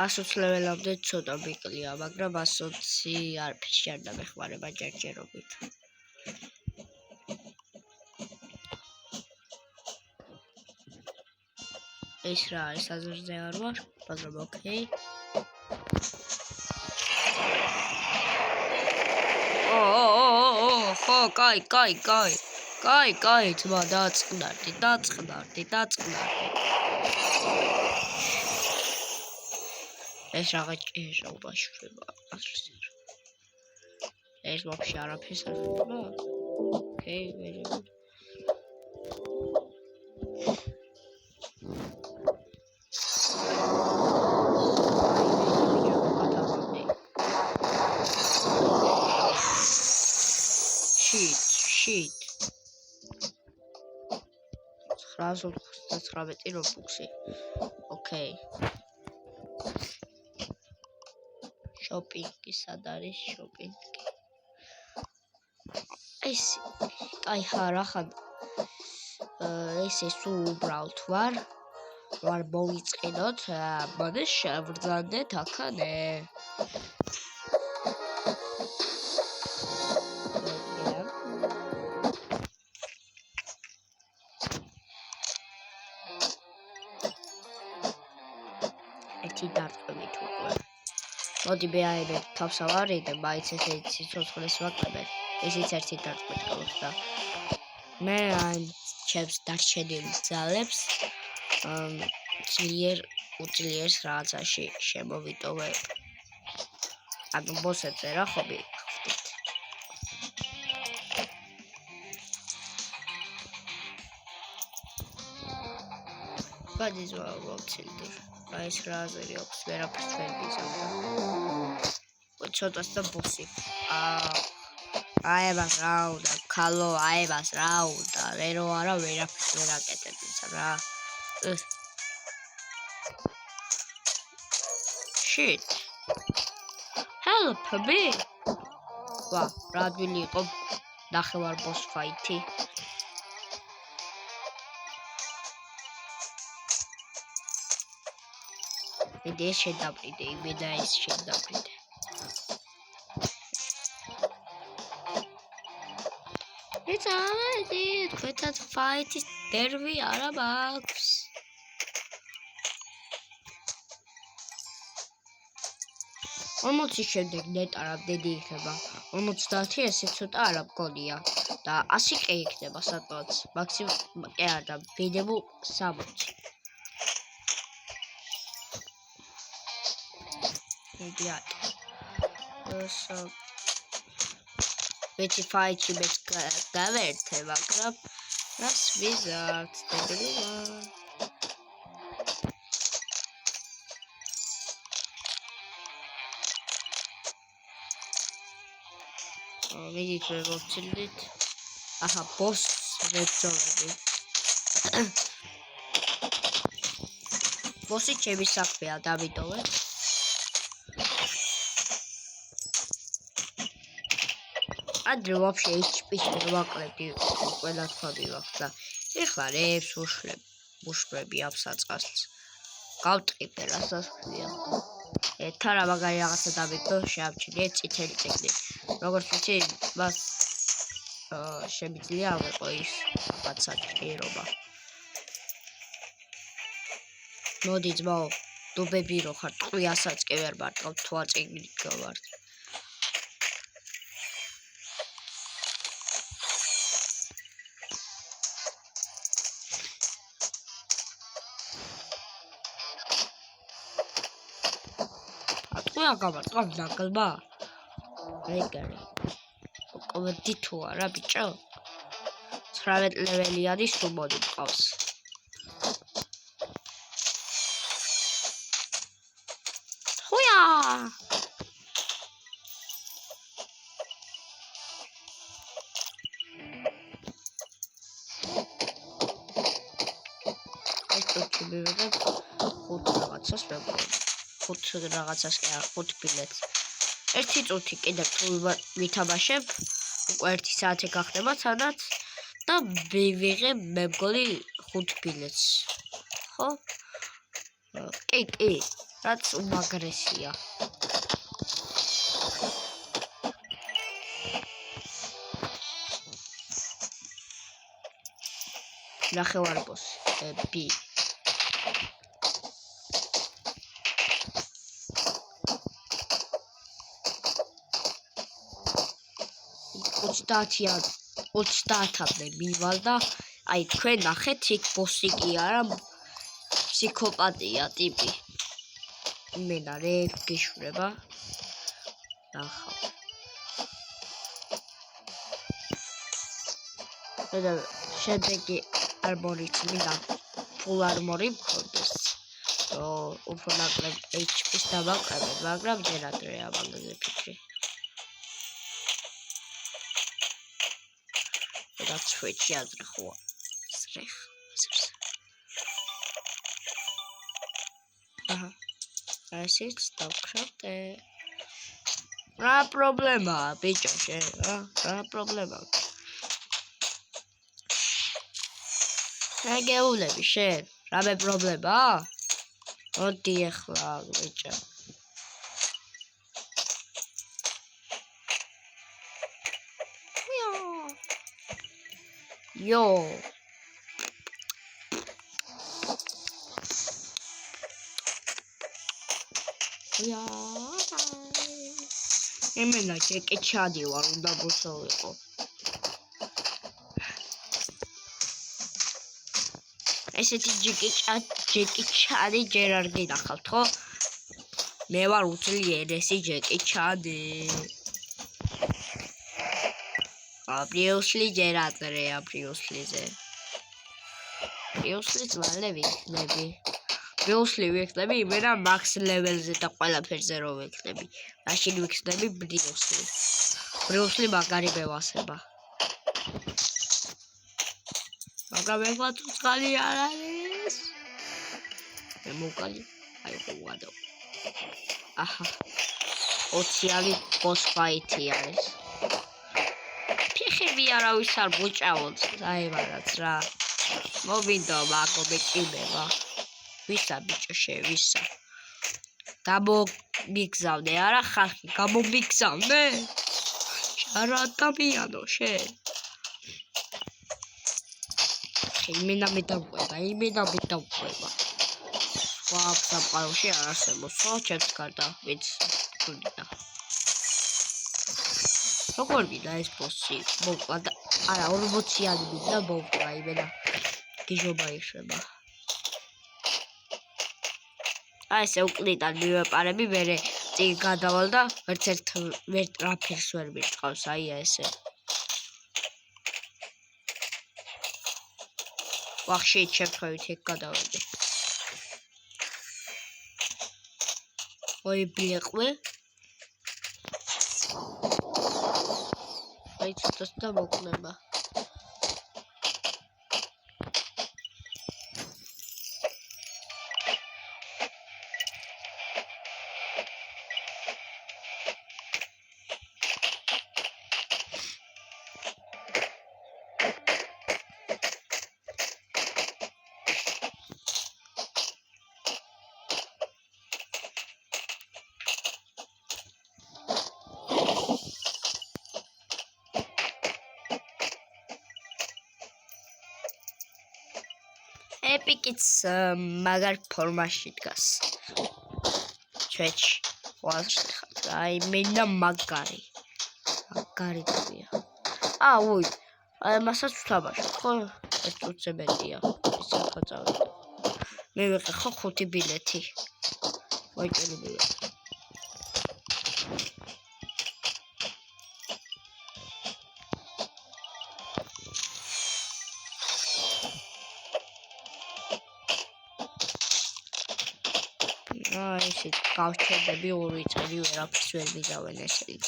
S1: ასოც ლეველამდე ცოტა ბიკლია, მაგრამ 120 არაფერში არ დამეხმარება ჯერჯერობით. ეს რა არის, აზერზე არ ვარ, მაგრამ ოკეი. ხო, კაი, ძმა, დაწყნარდი. ეს რაღაც ჭეშობა შრება აზრზე. ეს ვაფშე არაფერს არ ხდება. ოკეი, ვერები. Shit. 999 რობუქსი. ოკეი. შოპინგი სად არის შოპინგი? ეს კაი ხარ ახლა ესე სულ უბრალოდ ვარ მოვიწყინოთ, მოდი შევრძანდეთ აქანე. ერთი დარტყმით უკვე. მოდი მეაიმე თავს ავარიდე, მაინც ესე ცოცხლეს ვაკლებებ. ესეც ერთი დარტყმით გავს და მე ჩემს დარჩენილ ძალებს უძლიერს რაღაცაში შემოვიტოვებ. ანუ ბოსებზე რა ხობი ხდით. გადიზვა მოვცილდი. რა ეს რა აზრი აქვს, ვერაფერს ვერ გიზავდა. ცოტას და ბოსი. აებას რაუდა, ქალო, აებას რაუდა. ვერო არა, ვერაფერს ვერ აკეთებს რა. Shit. Help me. ვა, რა ადვილი იყო ნახევარ boss fight-ი. მე შედავრიდე, მე და ეს შედავრიდე. It's already, თქვენთან fight-ის ნერვი არა მაქვს. 40 შემდეგ ნეტარავდედი იქნება. 50 ესე ცოტა არა მგონია და 100 კი იქნება სადღაც. მაქსიმუმ კი არა, მინიმუმ 60. იდეალ. Which fight you bet გავერთე, მაგრამ რას ვიზარდ დებია. Видите, вы вовцелит. Ага, босс веб-зонები. Босsi ჩემი საქმეა, დავიტოვე. ადრე вообще HP-ს ვერ ვაკლებდი, ყველა თქვა მივაქვს და ეხლა რებს უშლები აფსაწყალს. გავტყიდე რასაც ქვია. თან მაგარი რაღაცა დავიტო, შეამჩნიე წითელი წიგნი. როგორც ვიცი, მას შემიძლია ავეყო ის რაღაცა ჭირობა. მოდი ძმაო, დუბები რო ხარ, ტყვიასაც კი ვერ მარტავ, თვა წიგნით გავარ. ტყვია გავარტყავ ნაკლბა. ეგარი. კომენტი თუ არა ბიჭო 19 ლეველი არის თუ მოდი მყავს ხუია ეს ტუჩიბება ხუთ რაღაცას ხუთ რაღაცას კი არა ხუთ ბილეთს ერთი წუთი კიდევ თუ ვითამაშებ უკვე 1 საათი გახდება სადაც და ვიღებ მე მგონი 5 ბილეთს ხო კი რაც უმაგრესია ნახევარ ბოსი ბი 30-მდე მივალ და აი თქვენ ნახეთ იქ ბოსი კი არა ფსიქოპატია ტიპი იმენა რე გეშურება ნახავ და შედეგი არმორიც მინდა ფულ არმორი მქონდეს უფრო ნაკლებ HP-ს დავაკრებებ მაგრამ ჯერ ადრეა მაგაზე ფიქრი That's switch ядра хо. Срэх. Ага. Асик стопкрате. Ра проблема, бичоше. Ра проблема. Агеულები შენ. რამე პრობლემა? მოდი ახლა, ბიჭო. Yo. Emena ჯეკი ჩადივარ, უნდა ბოსოვიყო. ესეთი ჯეკი ჩადი ჯერ არ გინახავთ, ხო? მე ვარ უძლიერესი ჯეკი ჩადი. Obviously ჯერ ადრეა Obviously-ზე. Previously მალე ვიქნები. Previously ვიქნები იმენა max level-ზე და ყველაფერზე რო ვიქნები. მაშინ ვიქნები previously. Previously მაგარი მევასება. მაგრამ ეხლა თუ წყალი არ არის. მე მოვკალი. აი ხო ვადო. აჰა. ოციანი boss fight-ი არის. ფეხები არავის არ მოჭავოთ. აი მაგაც რა. მოვიდო მაგო მეჭიმება. ვისა ბიჭო შევისა. გამომიგზავნე არა ხალხი, გამომიგზავნე. არა ადამიანო შენ. იმენა მეტავყვება. სხვა სამყაროში არ არსებობს, ხო, ჩემს გარდა, ვინც გუნდა. როგორ გინდა ეს ბოსი? მოვკლა და არა 40-იანი მინდა მოვკლა იმენა. გიჟობა იშება. აი ესე უკლიდან მივეპარები, მერე წინ გადავალ და ერთ რაფერს ვერ მიყავს, აი ესე. ვახშით შემთხვევით ეგ გადავედი. ოი ბლეყვე. აი ცოტას და მოკნება. Epic's მაგარ ფორმაში დგას. ჩვეჩი. ვასხათ. აი მენა მაგარი. მაგარი დია. უი. აი მასაც ვთამაშობ, ხო? ეს უცებელია. ისე ხაწავდი. მე ვიყე ხო 5 ბილეთი. ვაიჭერებია. ისე გავჩერდები 2 წელი ვერაფერს ვერ მიდავენ ესეც.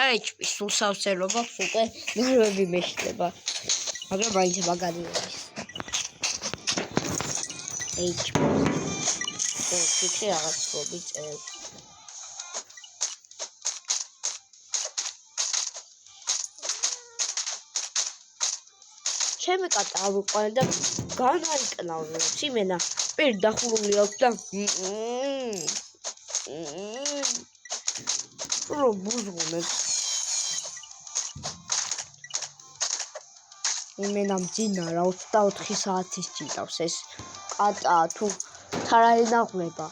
S1: HP სულ სავსერო მაქვს უკვე ნერვები მეშლება. მაგრამ მაინც მაგარი არის. HP. ფიქრი რაღაც ხობი წევ. ჩემი კატა ავიყვანე და განაიკნავრებს იმენა პირ დახურული აქვს და რო ბუზღუნებს იმენა მძინარა 24 საათის ჭირავს ეს კატა თუ თარალი ნაღვლება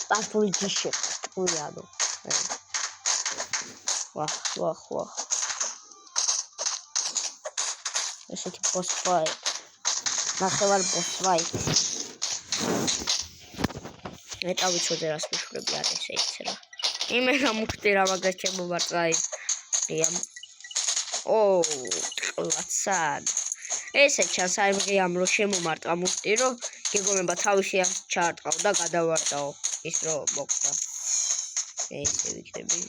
S1: სტარტული ჯიში ტყუიანო ვახ ესეთი boss fight ნახევარ boss fight მეტავი ჩოდერას მიშვრები არ ესე იცრა იმენა მუხტი რა მაგას შემოვარწაი კლაცად ესე ჩანს აი მღიამ რო შემომარტყა მუხტი რო გეგონება თავისი ჩაარტყავ და გადავარტყავ ის რო მოკდა ესე ვიქნები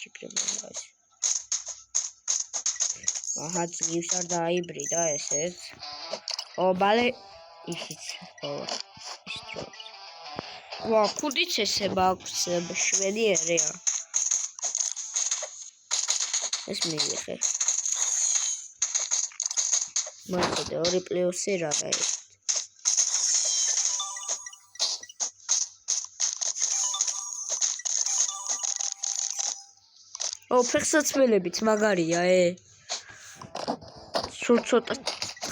S1: ჩიქრება ეს აჰა ძგივს არ დაიბრიდა ესეც ბალე ისიც ის დრო ქუდიც ესე მაქვს შვედიერია ეს მივიღე მოიწოდე 2 პლუსი რა ეს ფეხსაცმელებით მაგარია სულ ცოტა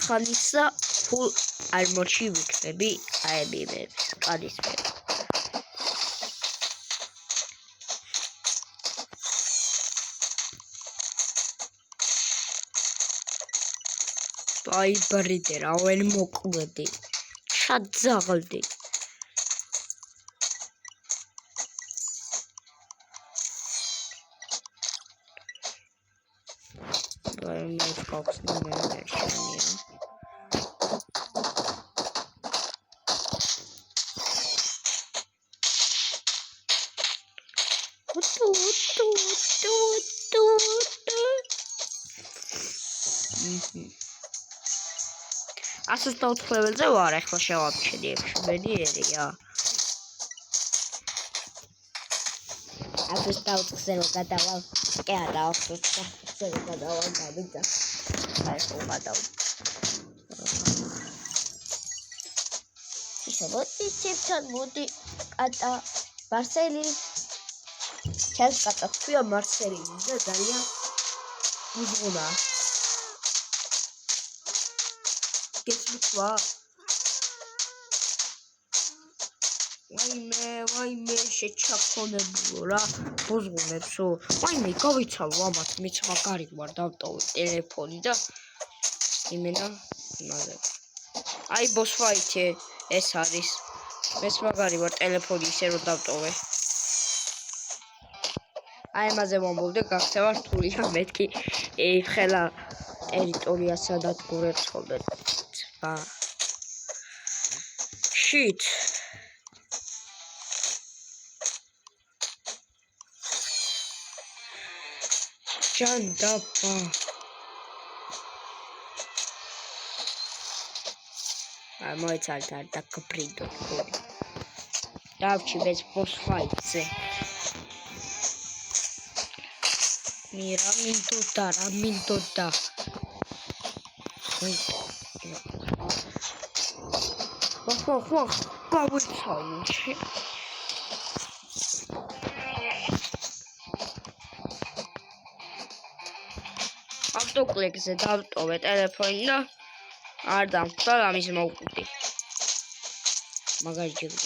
S1: ხანისა full armor-ში ვიქნები აებინებს კადისფერ აი ბრიდე რა ვერ მოკვდი ჩაძაღლდი მე ხოქს ნერვშენია ასოს დაუთხრებელზე ვარ, ახლა შევამჩნი ექშმენიერია. ასოს დაუთხრებელ გადავალ, კი არა, ასოს დაუთხრებელ გადავალ გამიდა. აი ხო გადავალ. ისევ ციფრთან მოდი კატა მარსელი ჩას კატა ქვია მარსელი და ძალიან უზღუნა გესმის ვაიმე შეჩაქონებულო რა უზღუნებსო ვაიმე გავიცალო ამას მეც მაგარი ვარ დავტოვე ტელეფონი და იმენა მალე აი ბოს ფაითი ეს არის მეც მაგარი ვარ ტელეფონი ისე რომ დავტოვე აი მასე მომბოლდე გახსევა რთულია მეთქი ხელა ტერიტორიასა და გურებს ხოლმე ბა shit ჯანდაბა აი მოიცალეთ არ დაგბრინდო ხოლმე დავჩი მეც ბოს ფაიტზე მირა მინდოდა ხო გავიცალე ავტოკლიკზე დავტოვე ტელეფონი და არ დამხვდა ამის მოვკვდი მაგარი ჯერა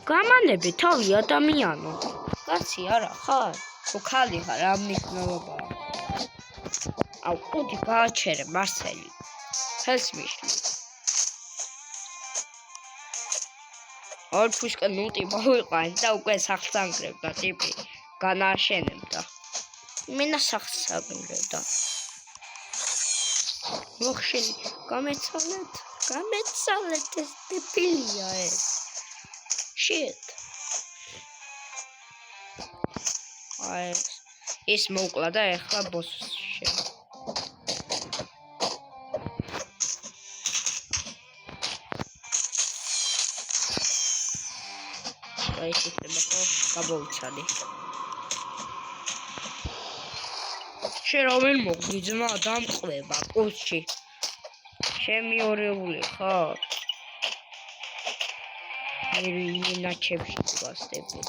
S1: გამანები თავი ადამიანო კაცი არა ხარ თუ ხალი ხარ რა მნიშვნელობაა აუ კუდი გააჩერე მარსელი ხელს მიშლი ორ ფუშკა ნუტი მოვიყვან და უკვე სახლს ანგრევდა ტიპი განაშენებდა მენა სახლს ანგრევდა მოხშენი გამეცალეთ ეს ტიპილია ეს shit აი ის მოკლა და ეხლა ბოსში აი შეიძლება ხო გამოვიცალე შენ მოგდი ძმა დამყვება კურსში შემიორეული ხარ ნაჩებში ვასტები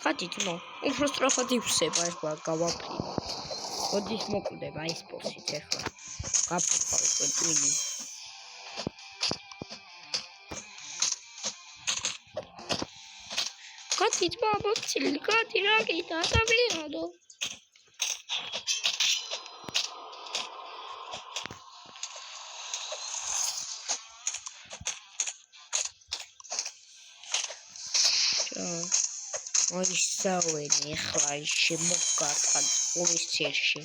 S1: ხათი ძმა უფრო სწრაფად ივსება ეხლა გავაფრინო ოდის მოკვდება ის პოსით ეხლა გაფრთხილე ტვინი ხათი ძმა მოცილი ხათი რა გიდა ადამიანო აი საუენი ახლა შემოგარტყან ურის ცირში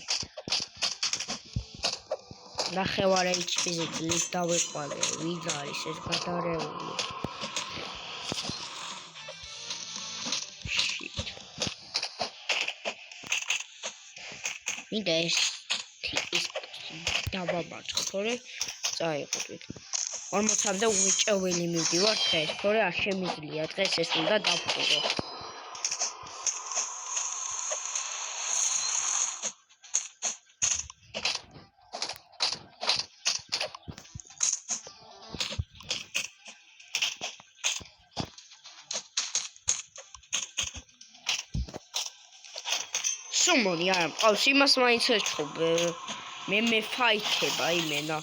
S1: ნახევარ HP-ზე ძლივ დავეყვალე ვინ არის ეს გადარეული მინდა ეს დავამარცხო თორე წაიყვით 40-მდე უჭეველი მივდივარ დღეს თორე არ შემიძლია დღეს ეს უნდა დავხურო სუმონი არ მყავს იმას მაინც ეჩხუბ მე ფაითება იმენა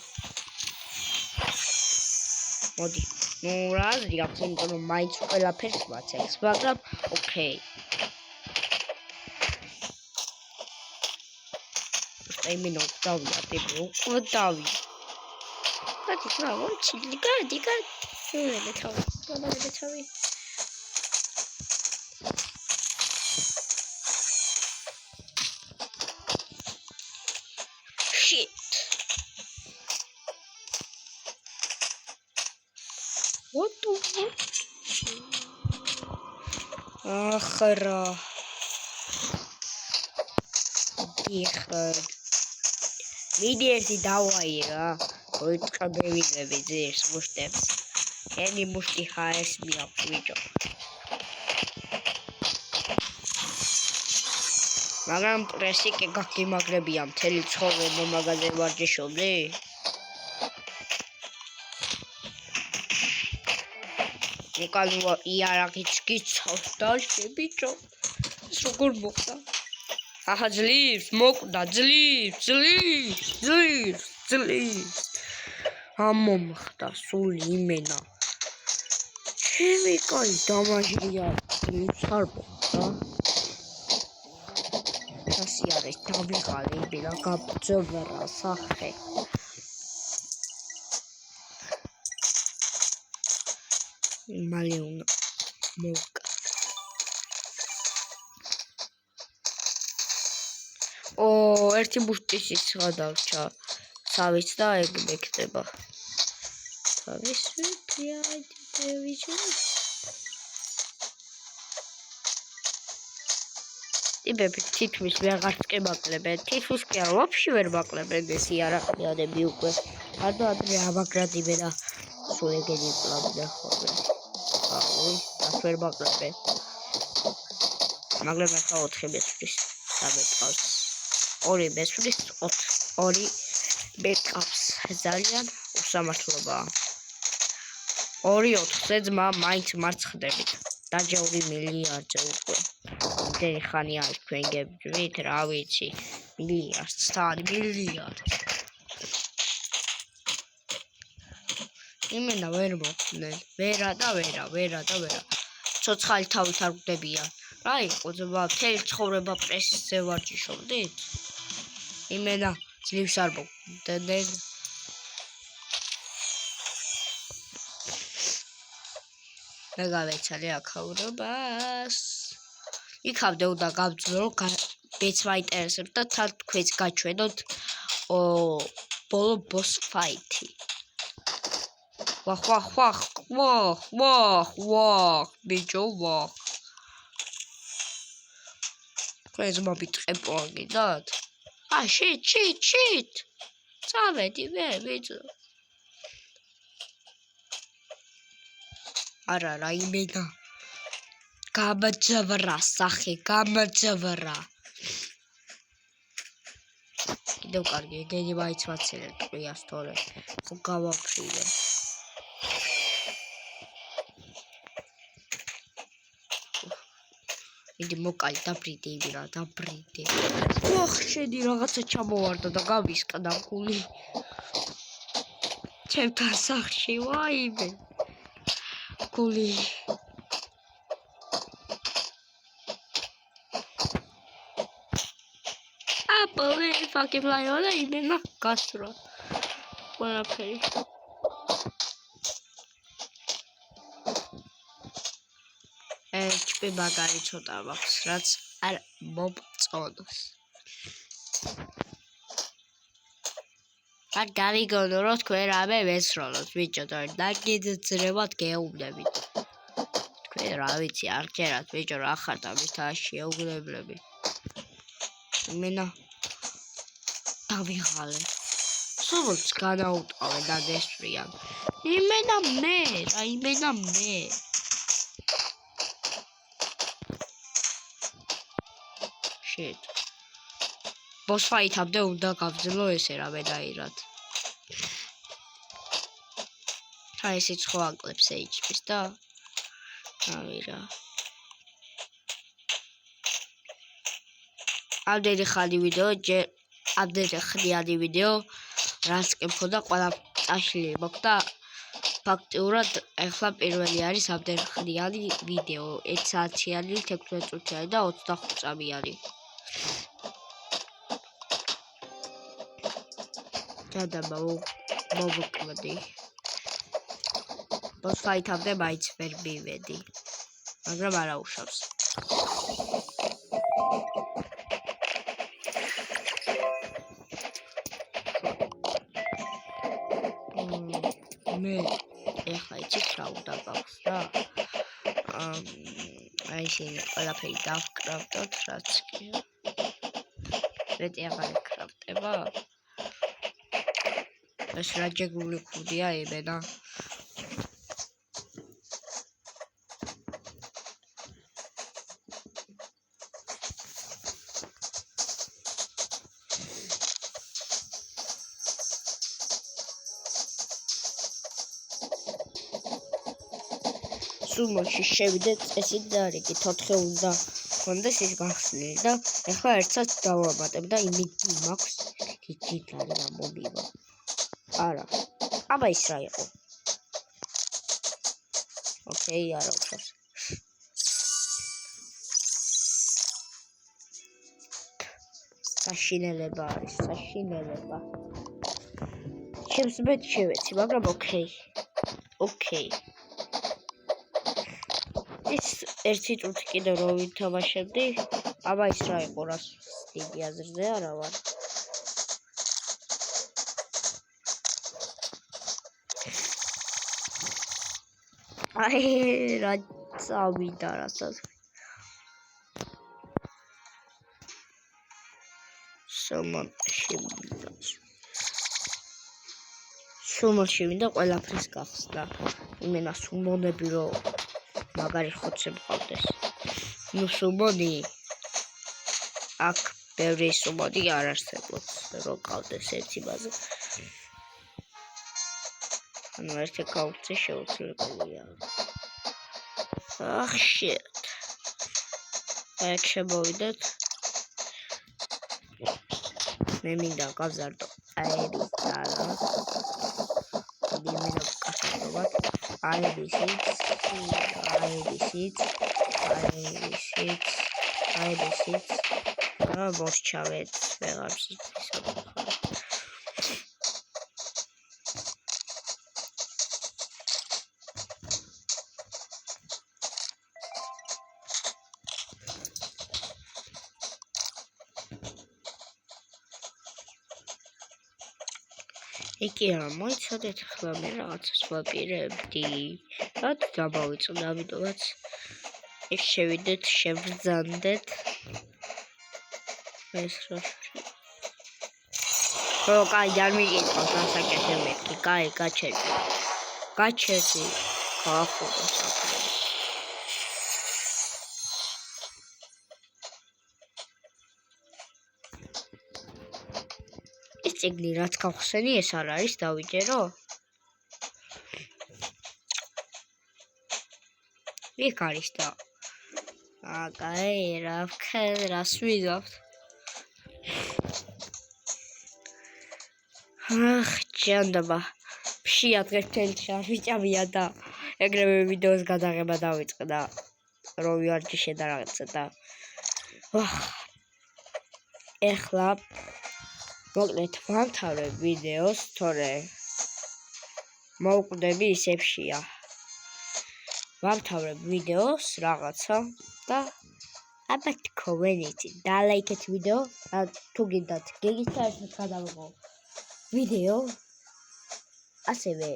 S1: მოდი ნუ რა აზრი აქვს იმიტომ რომ მაინც ყველაფერს ვაცექს მაგრამ ოკეი იმენა დავია ტიპი უკვე დავი კაცი რა მოჩილი გადი შევიდე თავი shit ახრა მიდი ერთი დავაირა მოიწყებევიდები ძირს მუშტებს ენი მუშტი ხაერს მიაქვს ბიჭო მაგრამ პრესი კი გაგიმაგრებია მთელი ცხოვრება მაგაზე ვარჯიშობდი ეკალუა იარაღიც გიცავს დალში ბიჭო ეს როგორ მოხდა ახლა ძლივს მოკვდა ძლივს ამომხდა სული იმენა ჩემი კაი დამაჟრია ძლივს არ მოხდა ასე არის დავიღალე იმენა გაბძობრა სახე მალე უნდა მოვკა ერთი მუშტისიც გადავჭა სავის და ეგ მეკდება სავის ტიპები თითქმის ვეღარც კი მაკლებენ თითქმის კი არ ვაფშე ვერ მაკლებენ ეს იარაღიანები უკვე ადრე ამაგრადიბე და სულ ეგენი პლანზე ხოლმე ას ვერ მაკლებენ მაგრამ ახლა 4 მესვრის დამეწყავს 2 მესვრის 2 მეკავს ძალიან უსამართლობაა 2-4-ზე ძმა მაინც მარცხდებით დაჯაური მილიარდზე უკვე იმდენი ხანი არის თქვენ გებჯვით რა ვიცი მილიარდ იმენა ვერ მოხდნენ ვერა და ვერა ცოცხალი თავით არ გვდებიან რა იყო ძმა მთელი ცხოვრება პრესზე ვარჯიშობდით იმენა ძლივს არ მოგვდნენ მე გავეცალე აქაურობას იქამდე უნდა გავძრო მეც მაინტერესებს და თან თქვენც გაჩვენოთ ბოლო ბოს ფაითი ვახ ბიჭო ვახ თქვენს მომიტყებო აგიდათ შიტ წავედი მე ბიჭო არა რა იმენა გამაძვრა სახე გამაძვრა კიდევ კარგი ეგენი მაინც ვაცილე ტყვიას თორე ხო გავაფრინე იდი მოკალი დაბრიდე ოხ შედი რაღაცა ჩამოვარდა და გავისკდა გული ჩემთან სახში ვაიმე გული აპოლი ფაკი ფლაიოლა იმენა გასრა ყველაფერი HP მაგარი ცოტა მაქვს რაც არ მომწონს არ გავიგონო რომ თქვენ რამე ვესროლოთ ბიჭო და გიძრებათ გეუბნებით თქვენ რა ვიცი არ გჯერათ ბიჭო რა ხართ ამით შეუგლებლები იმენა დავიღალე სულს გადაუტყავე და დესვრიან იმენა მე shit boss fight-ამდე უნდა გავძლო ესე რა ვედაირად რა ისიც ხო აკლებს HP-ს და ავირა ამდენი ხნიანი ვიდეო რაც კი მქონდა ყველა წაშლილი მოხდა ფაქტიურად ახლა პირველი არის ამდენი ხნიანი ვიდეო 1 საათიანი 16 წუთიანი და 25 წამიანი და მოვუკლდი boss fight-ამდე მაინც ვერ მივედი მაგრამ არა უშავს მე ეხლა იცით მუშა უნდა გაქვს რა. აი ისინი ყველაფერი დავკრავდოთ, რაც კი. მეტი აღარ ეკრავდება. ეს რა ჯეგული ქუდია ებენა. სუმოში შევიდეთ წესით და რიგით 4 უნდა კონდეს ის გახსნილი და ეხლა ერთსაც დავამატებ და იმედი მაქვს თითქოს რა მომივა. არა. აბა ის რა იყო? ოკეი, არა უბრალოდ. საშინელება არის, საშინელება. ჩემს მეტ შევეცი, მაგრამ ოკეი. ოკეი. ის ერთი წუთი კიდევ რო ვითამაშებდი, აბა ის რა იყო, რას დიდი აზრზე არა ვარ. აი რა წავიდა რასაც. სუმოში მინდა ყველაფრის გახსნა. იმენა სუმონები რო მაგარი ხოცე მყავდეს. ნუ სუმონი აქ ბევრი სუმონი არ არსებობს რო ყავდეს ერთი ბაზე. ანუ ერთი კაუცი შეუძლებელია. shit. აქ შემოვიდეთ. მე მინდა გავზარდო აერის ძალა. მინდა გასაგებად აერისიც და მოსჩავეთ ვეღარ ისაბახარ. Iki ara მოიცადეთ ახლა მე რაღაცას ვაპირებდი. რაც გამოვიწოდა, ამიტომაც ეს შევიდეთ, შევბრძანდეთ. ეს რა ხო, კაი, არ მიგიწყავს ასაკეთე მეთქი. კაი, გაჩერდი. გაახურა საქმე. ეს წიგნი რაც გავხსენი, ეს არ არის დავიჯერო? იქ არის და კაი, რას ვიზავთ? ჯანდაბა ფშიათ ღერთელში არ ვიჭამია და ეგრევე ვიდეოს გადაღება დავიწყე და რომ ვიარჯიშე და რაღაცა და ეხლა მოკლედ ვამთავრებ ვიდეოს, თორე მოვკვდები ისევშია. ვამთავრებ ვიდეოს რაღაცა და აბა თქვენიცი დალაიქეთ ვიდეო, თუ გინდათ გეგით ერთად გადავიღო ვიდეო. ასევე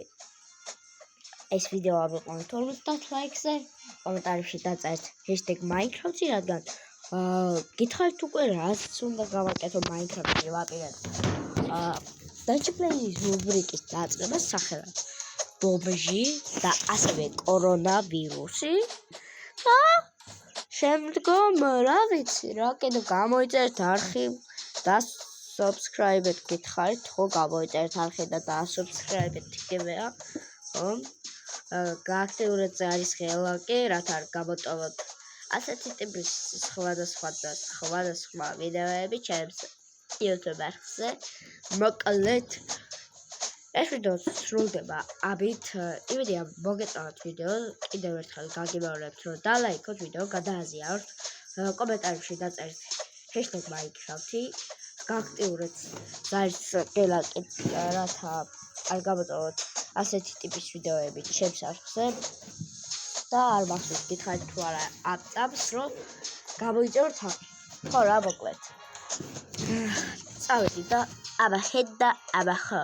S1: ეს ვიდეო ავიყვანოთ 50 ლაიქზე, კომენტარებში დაწერთ #minecraft-ი, რადგან გითხარით უკვე რაც უნდა გავაკეთო Minecraft-ში ვაპირებ. დაჭრილი რუბრიკის დაწყებას სახელად ბობჟი და ასევე კორონავირუსი და შემდგომ რა ვიცი რა კიდევ გამოიწერთ არხი და subscribe-ეთ გითხარით, ხო გამოიწერთ არხი და subscribe-ეთ იგივეა. ხო გააქტიურეთ ზარისხი ელაკი, რათა არ გამოტოვოთ ასეთი ტიპის სხვადასხვა ვიდეოები ჩემს YouTube არხზე. მოკლედ ეს ვიდეო სრულდება ამით. იმედია მოგეწონათ ვიდეო. კიდევ ერთხელ გაგიმეორებთ რომ დალაიქოთ ვიდეო, გადააზიაროთ, კომენტარებში დაწერთ #minecraft-ი, გააქტიურეთ ზარისხი ელაკი, რათა არ გამოტოვოთ ასეთი ტიპის ვიდეოები ჩემს არხზე. და არ მახსოვს გითხარით თუ არა ამ წამს რომ გამოიწეროთ არხი. ხო რა მოკლედ. წავედი და აბა ჰედ და აბა ხო.